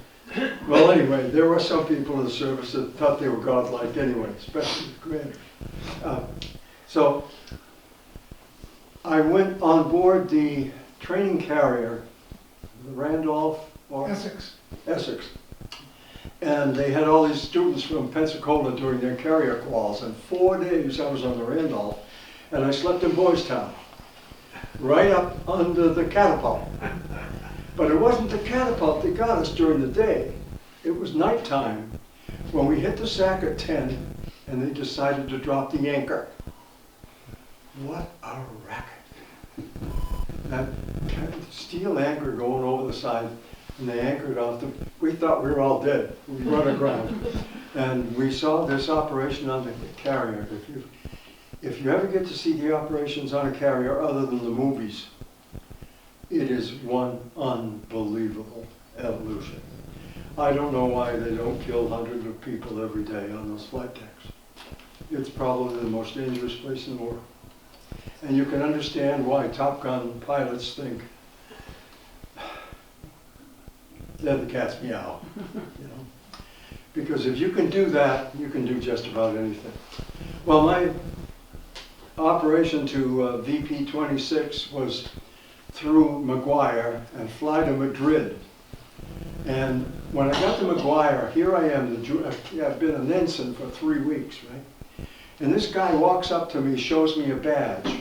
well, anyway, there were some people in the service that thought they were godlike anyway, especially the commander. So I went on board the training carrier, the Randolph or Essex. Essex. And they had all these students from Pensacola doing their carrier quals. And 4 days I was on the Randolph, and I slept in Boys Town, right up under the catapult. But it wasn't the catapult that got us during the day. It was nighttime when we hit the sack at 10, and they decided to drop the anchor. What a racket. That steel anchor going over the side, and they anchored off the, we thought we were all dead. We run aground. And we saw this operation on the carrier. If you ever get to see the operations on a carrier other than the movies, it is one unbelievable evolution. I don't know why they don't kill hundreds of people every day on those flight decks. It's probably the most dangerous place in the world. And you can understand why Top Gun pilots think, let the cat's meow, you know. Because if you can do that, you can do just about anything. Well, my operation to VP-26 was through McGuire and fly to Madrid. And when I got to McGuire, here I am, I've been an ensign for 3 weeks, right? And this guy walks up to me, shows me a badge.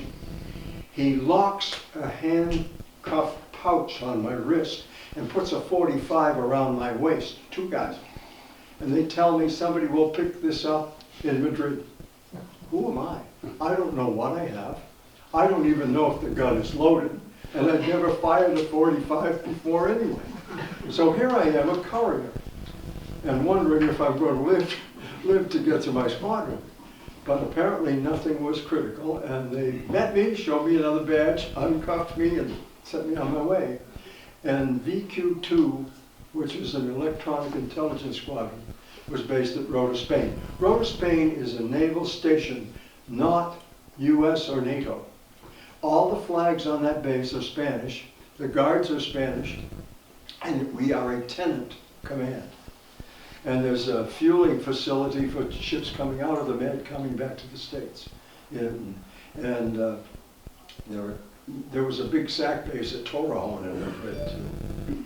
He locks a handcuff pouch on my wrist and puts a .45 around my waist, 2 guys. And they tell me somebody will pick this up in Madrid. Who am I? I don't know what I have. I don't even know if the gun is loaded. And I'd never fired a .45 before anyway. So here I am, a courier, and wondering if I'm going to live to get to my squadron. But apparently nothing was critical, and they met me, showed me another badge, uncuffed me, and sent me on my way. And VQ2, which is an electronic intelligence squadron, was based at Rota, Spain. Rota, Spain is a naval station, not US or NATO. All the flags on that base are Spanish, the guards are Spanish, and we are a tenant command. And there's a fueling facility for ships coming out of the Med, coming back to the States. There was a big SAC base at Torrejon in Madrid too.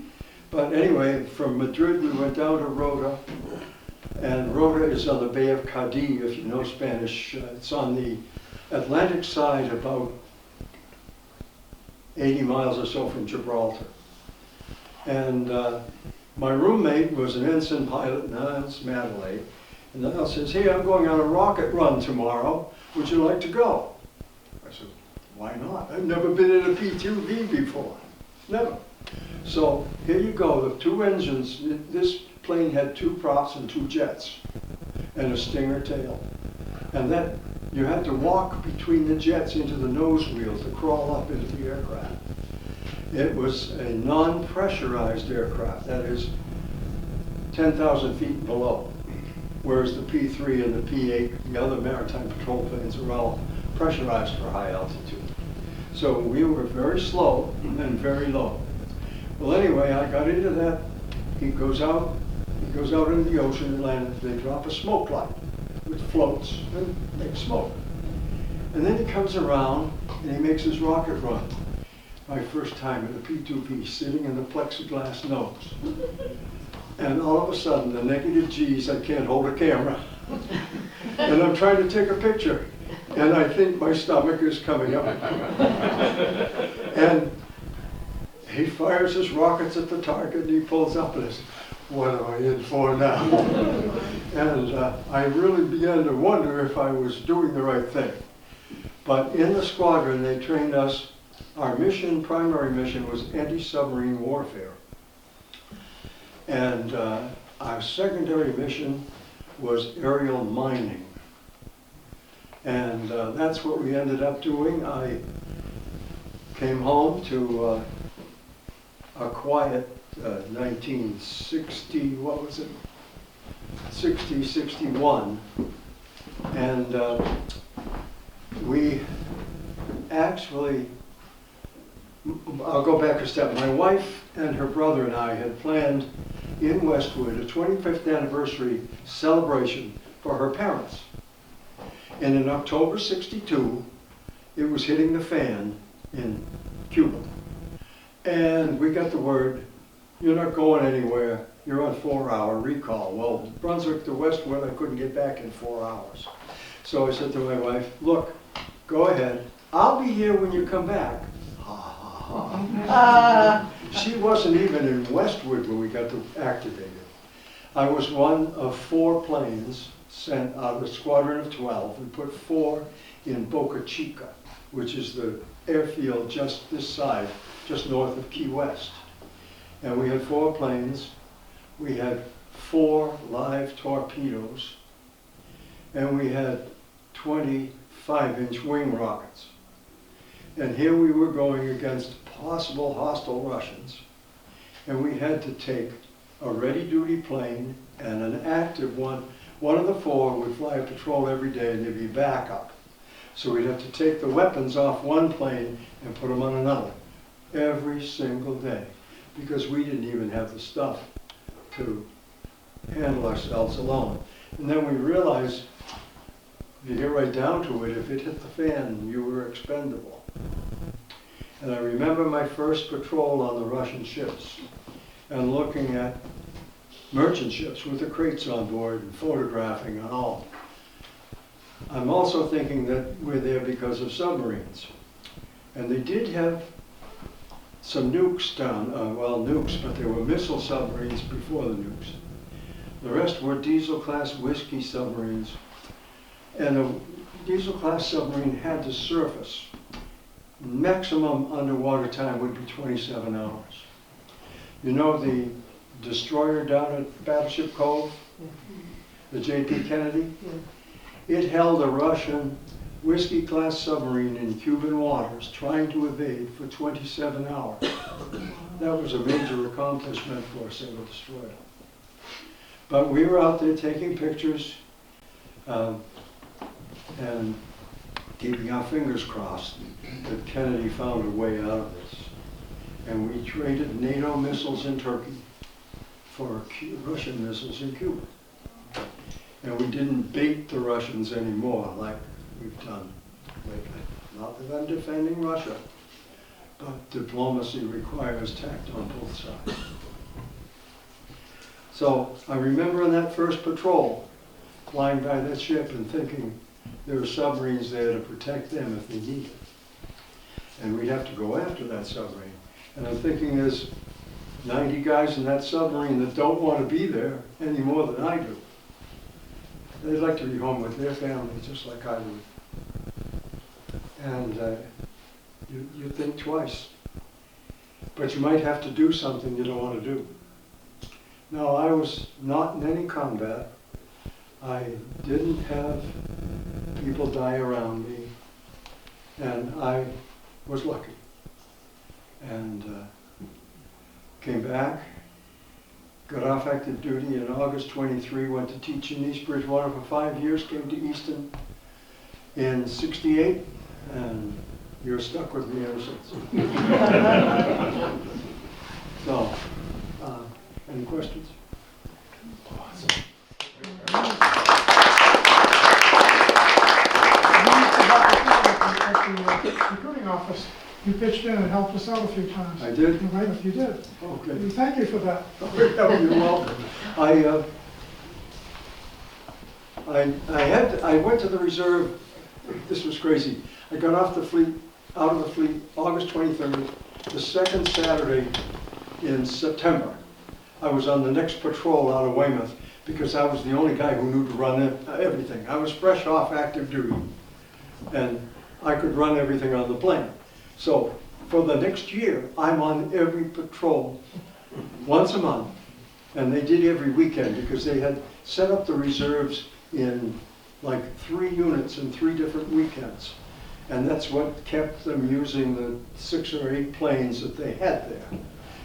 But anyway, from Madrid we went down to Rota, and Rota is on the Bay of Cadiz, if you know Spanish. It's on the Atlantic side, about 80 miles or so from Gibraltar. And my roommate was an ensign pilot, Niles Madeley. And Niles says, hey, I'm going on a rocket run tomorrow. Would you like to go? I said, why not? I've never been in a P2V before. Never. So here you go, the 2 engines. This plane had 2 props and 2 jets and a Stinger tail. And that you had to walk between the jets into the nose wheels to crawl up into the aircraft. It was a non-pressurized aircraft, that is 10,000 feet below, whereas the P3 and the P8, the other maritime patrol planes, are all pressurized for high altitude. So we were very slow and very low. Well, anyway, I got into that. He goes out into the ocean and lands. They drop a smoke light, which floats and makes smoke. And then he comes around and he makes his rocket run. My first time in a P2V, sitting in the plexiglass nose. And all of a sudden, the negative G's, I can't hold a camera. And I'm trying to take a picture. And I think my stomach is coming up. And he fires his rockets at the target and he pulls up and I said, what am I in for now? And I really began to wonder if I was doing the right thing. But in the squadron, they trained us. Our mission, primary mission, was anti-submarine warfare. And our secondary mission was aerial mining. And that's what we ended up doing. I came home to a quiet 1960, what was it? 60, 61. And we actually, I'll go back a step. My wife and her brother and I had planned in Westwood a 25th anniversary celebration for her parents. And in October '62, it was hitting the fan in Cuba. And we got the word, you're not going anywhere, you're on 4-hour recall. Well, Brunswick to Westwood, I couldn't get back in 4 hours. So I said to my wife, look, go ahead, I'll be here when you come back. She wasn't even in Westwood when we got activated. I was one of 4 planes sent out of a squadron of 12. We put 4 in Boca Chica, which is the airfield just this side, just north of Key West. And we had 4 planes. We had 4 live torpedoes. And we had 25-inch wing rockets. And here we were going against possible hostile Russians. And we had to take a ready-duty plane and an active one. One of the 4 would fly a patrol every day and there'd be backup. So we'd have to take the weapons off one plane and put them on another every single day, because we didn't even have the stuff to handle ourselves alone. And then we realized, if you get right down to it, if it hit the fan, you were expendable. And I remember my first patrol on the Russian ships. and looking at merchant ships with the crates on board and photographing and all. I'm also thinking that we're there because of submarines. And they did have some nukes down, well, nukes, but they were missile submarines before the nukes. The rest were diesel-class whiskey submarines. And a diesel-class submarine had to surface. Maximum underwater time would be 27 hours. You know the destroyer down at Battleship Cove, the J.P. Kennedy? It held a Russian whiskey-class submarine in Cuban waters trying to evade for 27 hours. That was a major accomplishment for a single destroyer. But we were out there taking pictures and keeping our fingers crossed that Kennedy found a way out of this. And we traded NATO missiles in Turkey for Russian missiles in Cuba. And we didn't bait the Russians anymore like we've done lately. Not that I'm defending Russia, but diplomacy requires tact on both sides. So I remember on that first patrol, flying by that ship and thinking there were submarines there to protect them if they needed. And we'd have to go after that submarine. And I'm thinking there's 90 guys in that submarine that don't want to be there any more than I do. They'd like to be home with their families just like I would. And you think twice. But you might have to do something you don't want to do. Now, I was not in any combat. I didn't have people die around me. And I was lucky. And came back, got off active duty in August 23, went to teach in East Bridgewater for 5 years, came to Easton in '68, and you're stuck with me ever since. So, any questions? At the recruiting office, you pitched in and helped us out a few times. I did? Right, if you did. Okay. We thank you for that. You're welcome. I went to the reserve. This was crazy. I got off the fleet, out of the fleet, August 23rd. The second Saturday in September, I was on the next patrol out of Weymouth because I was the only guy who knew to run everything. I was fresh off active duty, and I could run everything on the plane. So for the next year, I'm on every patrol once a month, and they did every weekend because they had set up the reserves in like 3 units in 3 different weekends. And that's what kept them using the 6 or 8 planes that they had there.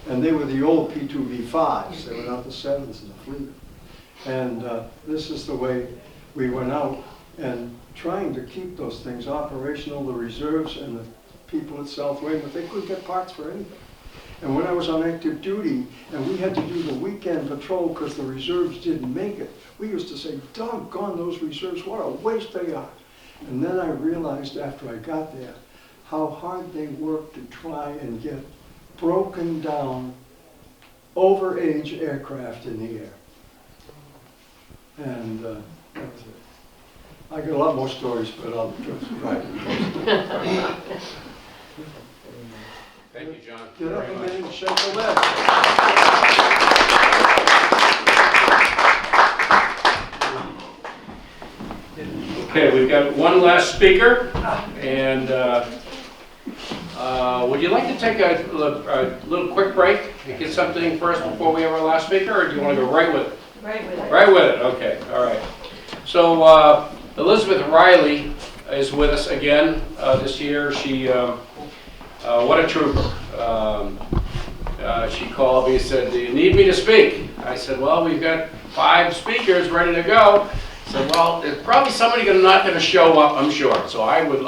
And they were the old P2V5s, they were not the 7s in the fleet. And this is the way we went out and trying to keep those things operational, the reserves and the people at South Weymouth, they couldn't get parts for anything. And when I was on active duty and we had to do the weekend patrol because the reserves didn't make it, we used to say, doggone those reserves, what a waste they are. And then I realized after I got there how hard they worked to try and get broken down overage aircraft in the air. And that was it. I got a lot more stories, but I'll try to post. Thank you, John. Get up a minute and shake the leg. Okay, we've got one last speaker, and would you like to take a little quick break and get something first before we have our last speaker, or do you want to go right with it? Right with it. Right with it, okay, all right. So Elizabeth Riley is with us again this year. She, what a trooper. She called me and said, do you need me to speak? I said, well, we've got 5 speakers ready to go. I said, well, there's probably somebody not going to show up, I'm sure. So I would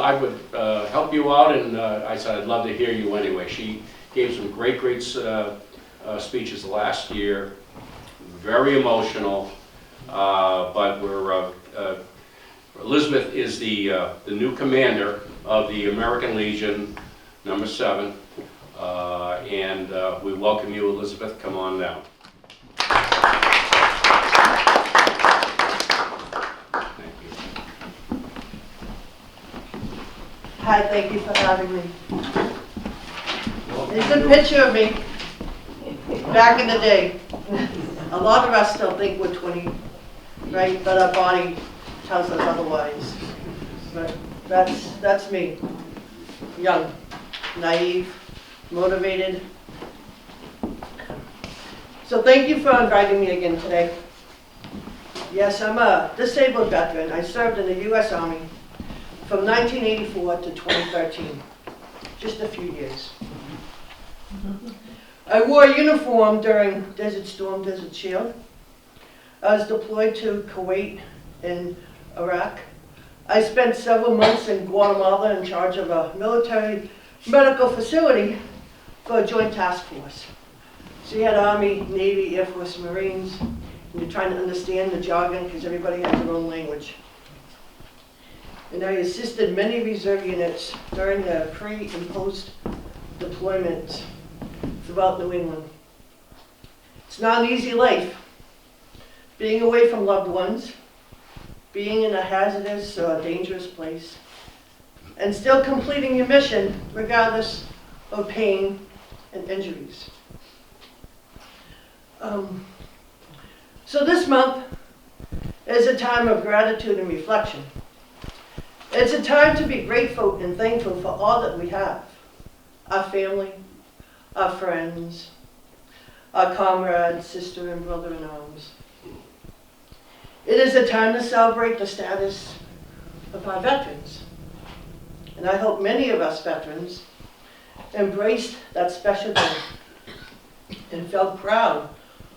help you out, and I said, I'd love to hear you anyway. She gave some great speeches last year, very emotional, but we're, Elizabeth is the new commander of the American Legion, number 7. And we welcome you, Elizabeth. Come on down. Thank you. Hi, thank you for having me. There's a picture of me back in the day. A lot of us still think we're 20, right? But our body tells us otherwise. But that's me. Young, naive, motivated. So thank you for inviting me again today. Yes, I'm a disabled veteran. I served in the U.S. Army from 1984 to 2013, just a few years. I wore a uniform during Desert Storm, Desert Shield. I was deployed to Kuwait and Iraq. I spent several months in Guatemala in charge of a military medical facility for a joint task force. So you had Army, Navy, Air Force, Marines, and you're trying to understand the jargon because everybody has their own language. And I assisted many reserve units during the pre and post deployments throughout New England. It's not an easy life. Being away from loved ones, being in a hazardous or dangerous place, and still completing your mission regardless of pain and injuries. So this month is a time of gratitude and reflection. It's a time to be grateful and thankful for all that we have. Our family, our friends, our comrades, sister and brother in arms. It is a time to celebrate the status of our veterans. And I hope many of us veterans embraced that special day and felt proud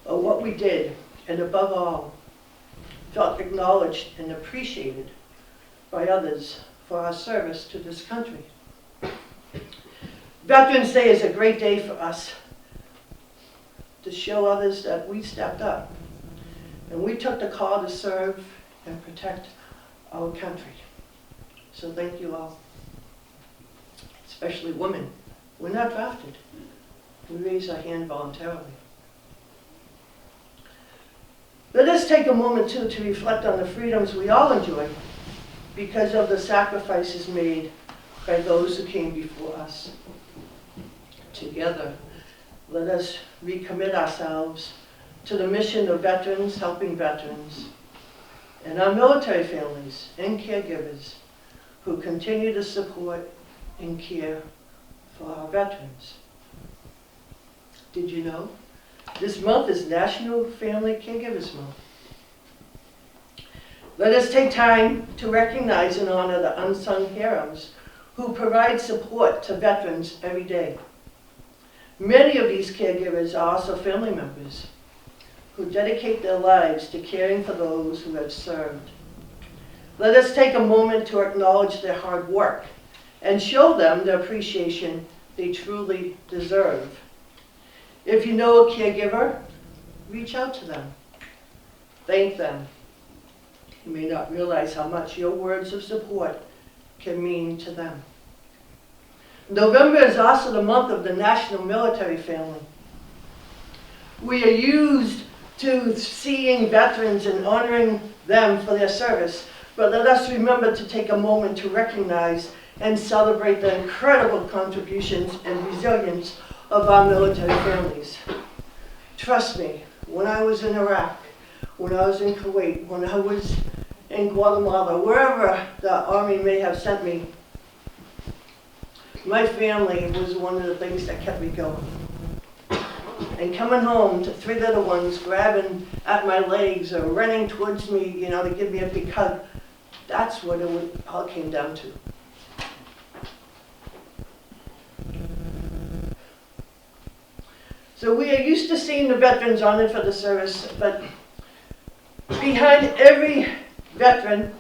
of what we did, and above all, felt acknowledged and appreciated by others for our service to this country. Veterans Day is a great day for us to show others that we stepped up and we took the call to serve and protect our country. So thank you all, especially women. We're not drafted. We raise our hand voluntarily. Let us take a moment too to reflect on the freedoms we all enjoy because of the sacrifices made by those who came before us. Together, let us recommit ourselves to the mission of veterans helping veterans and our military families and caregivers who continue to support and care for our veterans. Did you know? This month is National Family Caregivers Month. Let us take time to recognize and honor the unsung heroes who provide support to veterans every day. Many of these caregivers are also family members who dedicate their lives to caring for those who have served. Let us take a moment to acknowledge their hard work and show them the appreciation they truly deserve. If you know a caregiver, reach out to them. Thank them. You may not realize how much your words of support can mean to them. November is also the month of the National Military Family. We are used to seeing veterans and honoring them for their service, but let us remember to take a moment to recognize and celebrate the incredible contributions and resilience of our military families. Trust me, when I was in Iraq, when I was in Kuwait, when I was in Guatemala, wherever the Army may have sent me, my family was one of the things that kept me going. And coming home to three little ones grabbing at my legs or running towards me, you know, to give me a big hug, that's what it all came down to. So we are used to seeing the veterans honored for the service, but behind every veteran,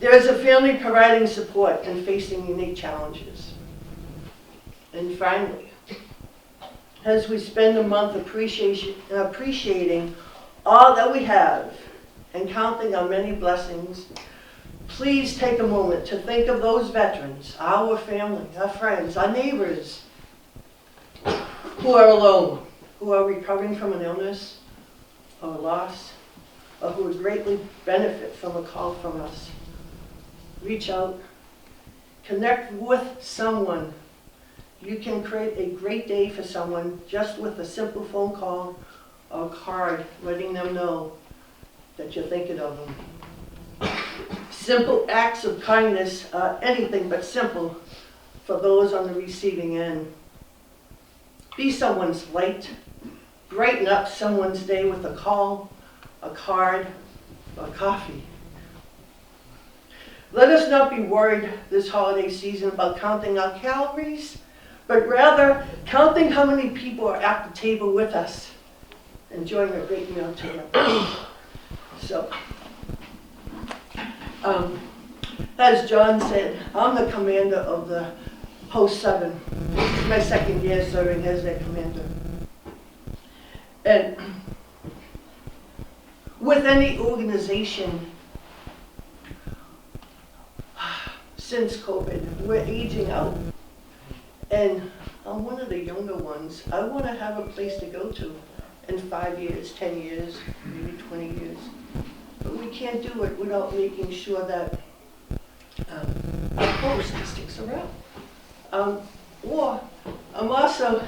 there is a family providing support and facing unique challenges. And finally, as we spend the month appreciating all that we have and counting our many blessings, please take a moment to think of those veterans, our family, our friends, our neighbors, who are alone, who are recovering from an illness or a loss, or who would greatly benefit from a call from us. Reach out, connect with someone. You can create a great day for someone just with a simple phone call or card letting them know that you're thinking of them. Simple acts of kindness are anything but simple for those on the receiving end. Be someone's light. Brighten up someone's day with a call, a card, or coffee. Let us not be worried this holiday season about counting our calories, but rather counting how many people are at the table with us, enjoying a great meal together. So, as John said, I'm the commander of the Post 7. This is my second year serving as their commander. And with any organization, since COVID, we're aging out. And I'm one of the younger ones. I want to have a place to go to in 5 years, 10 years, maybe 20 years. But we can't do it without making sure that our post sticks around. Or I'm also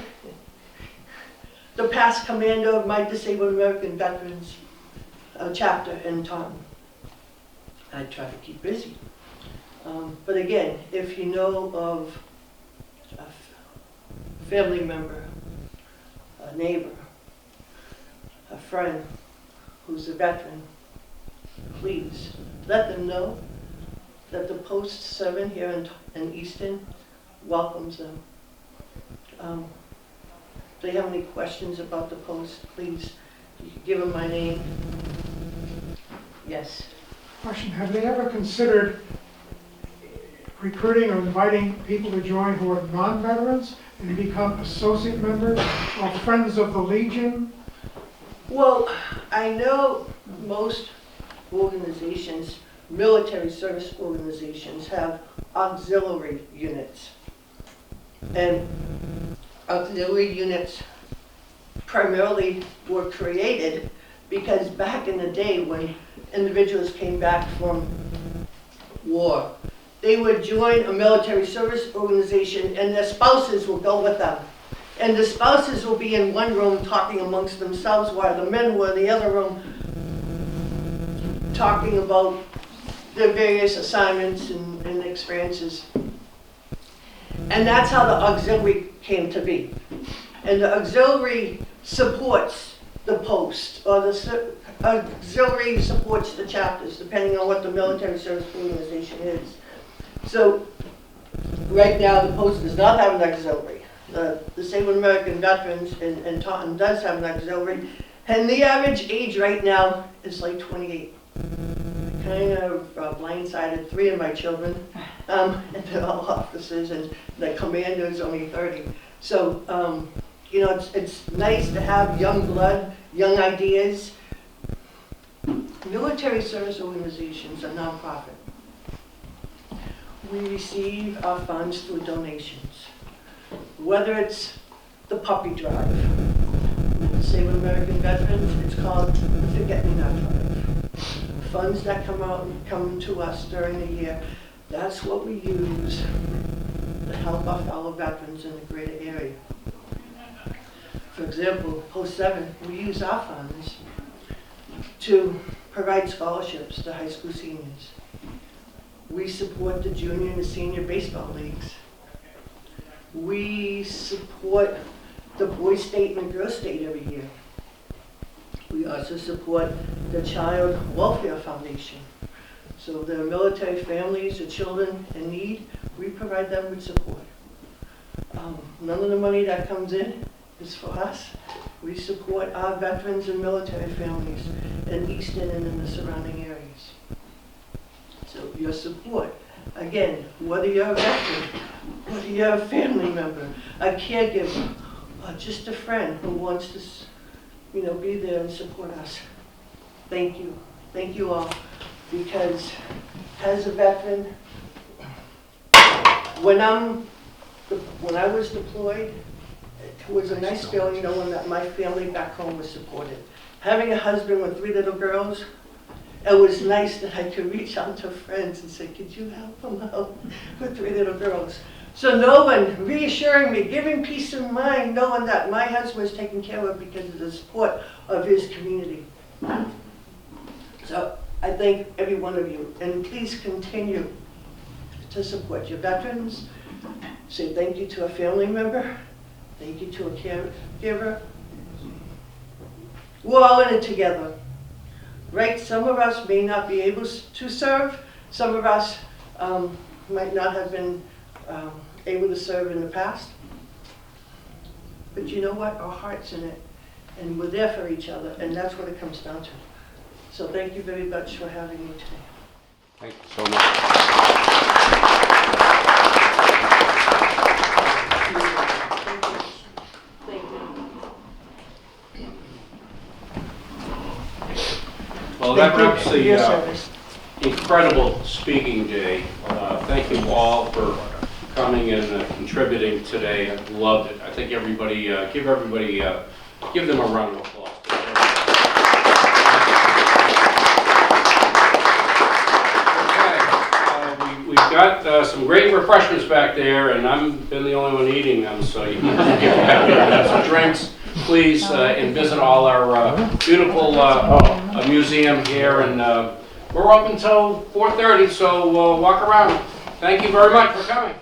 the past commander of my Disabled American Veterans chapter in Taunton. I try to keep busy. But again, if you know of a family member, a neighbor, a friend who's a veteran, please let them know that the Post 7 here in Easton welcomes them. If they have any questions about the Post, please, you can give them my name. Yes. Question, have they ever considered recruiting or inviting people to join who are non-veterans and become associate members or Friends of the Legion? Well, I know most organizations, military service organizations, have auxiliary units. And auxiliary units primarily were created because back in the day when individuals came back from war, they would join a military service organization and their spouses will go with them. And the spouses will be in one room talking amongst themselves while the men were in the other room talking about their various assignments and experiences. And that's how the auxiliary came to be. And the auxiliary supports the post, or the auxiliary supports the chapters, depending on what the military service organization is. So, right now, the post does not have an auxiliary. The Disabled American Veterans in Taunton does have an auxiliary, and the average age right now is like 28. I kind of blindsided 3 of my children, and they're all officers, and the commander is only 30. So, you know, it's nice to have young blood, young ideas. Military service organizations are nonprofit. We receive our funds through donations. Whether it's the puppy drive, with Disabled American Veterans, it's called the Forget Me Not Drive. Funds that come to us during the year, that's what we use to help our fellow veterans in the greater area. For example, Post 7, we use our funds to provide scholarships to high school seniors. We support the junior and the senior baseball leagues. We support the Boys State and the Girls State every year. We also support the Child Welfare Foundation. So the military families or children in need, we provide them with support. None of the money that comes in is for us. We support our veterans and military families in Easton and in the surrounding areas. So your support, again, whether you're a veteran, whether you're a family member, a caregiver, or just a friend who wants to, you know, be there and support us. Thank you. Thank you all, because as a veteran, when I was deployed, it was a nice feeling knowing that my family back home was supported. Having a husband with 3 little girls, it was nice that I could reach out to friends and say, could you help them out with 3 little girls? So no one reassuring me, giving peace of mind, knowing that my husband was taken care of because of the support of his community. So I thank every one of you, and please continue to support your veterans. Say thank you to a family member, thank you to a caregiver. We're all in it together. Right, some of us may not be able to serve, some of us might not have been able to serve in the past. But you know what? Our heart's in it, and we're there for each other, and that's what it comes down to. So thank you very much for having me today. Thank you so much. Thank you. Well, that Thank you wraps for your the service. incredible speaking day. Thank you all for coming and contributing today. I loved it. I think everybody, give them a round of applause. Okay, we've got some great refreshments back there, and I've been the only one eating them, so you can get back there and have some drinks, please, and visit all our beautiful museum here, and we're open until 4:30, so walk around. Thank you very much for coming.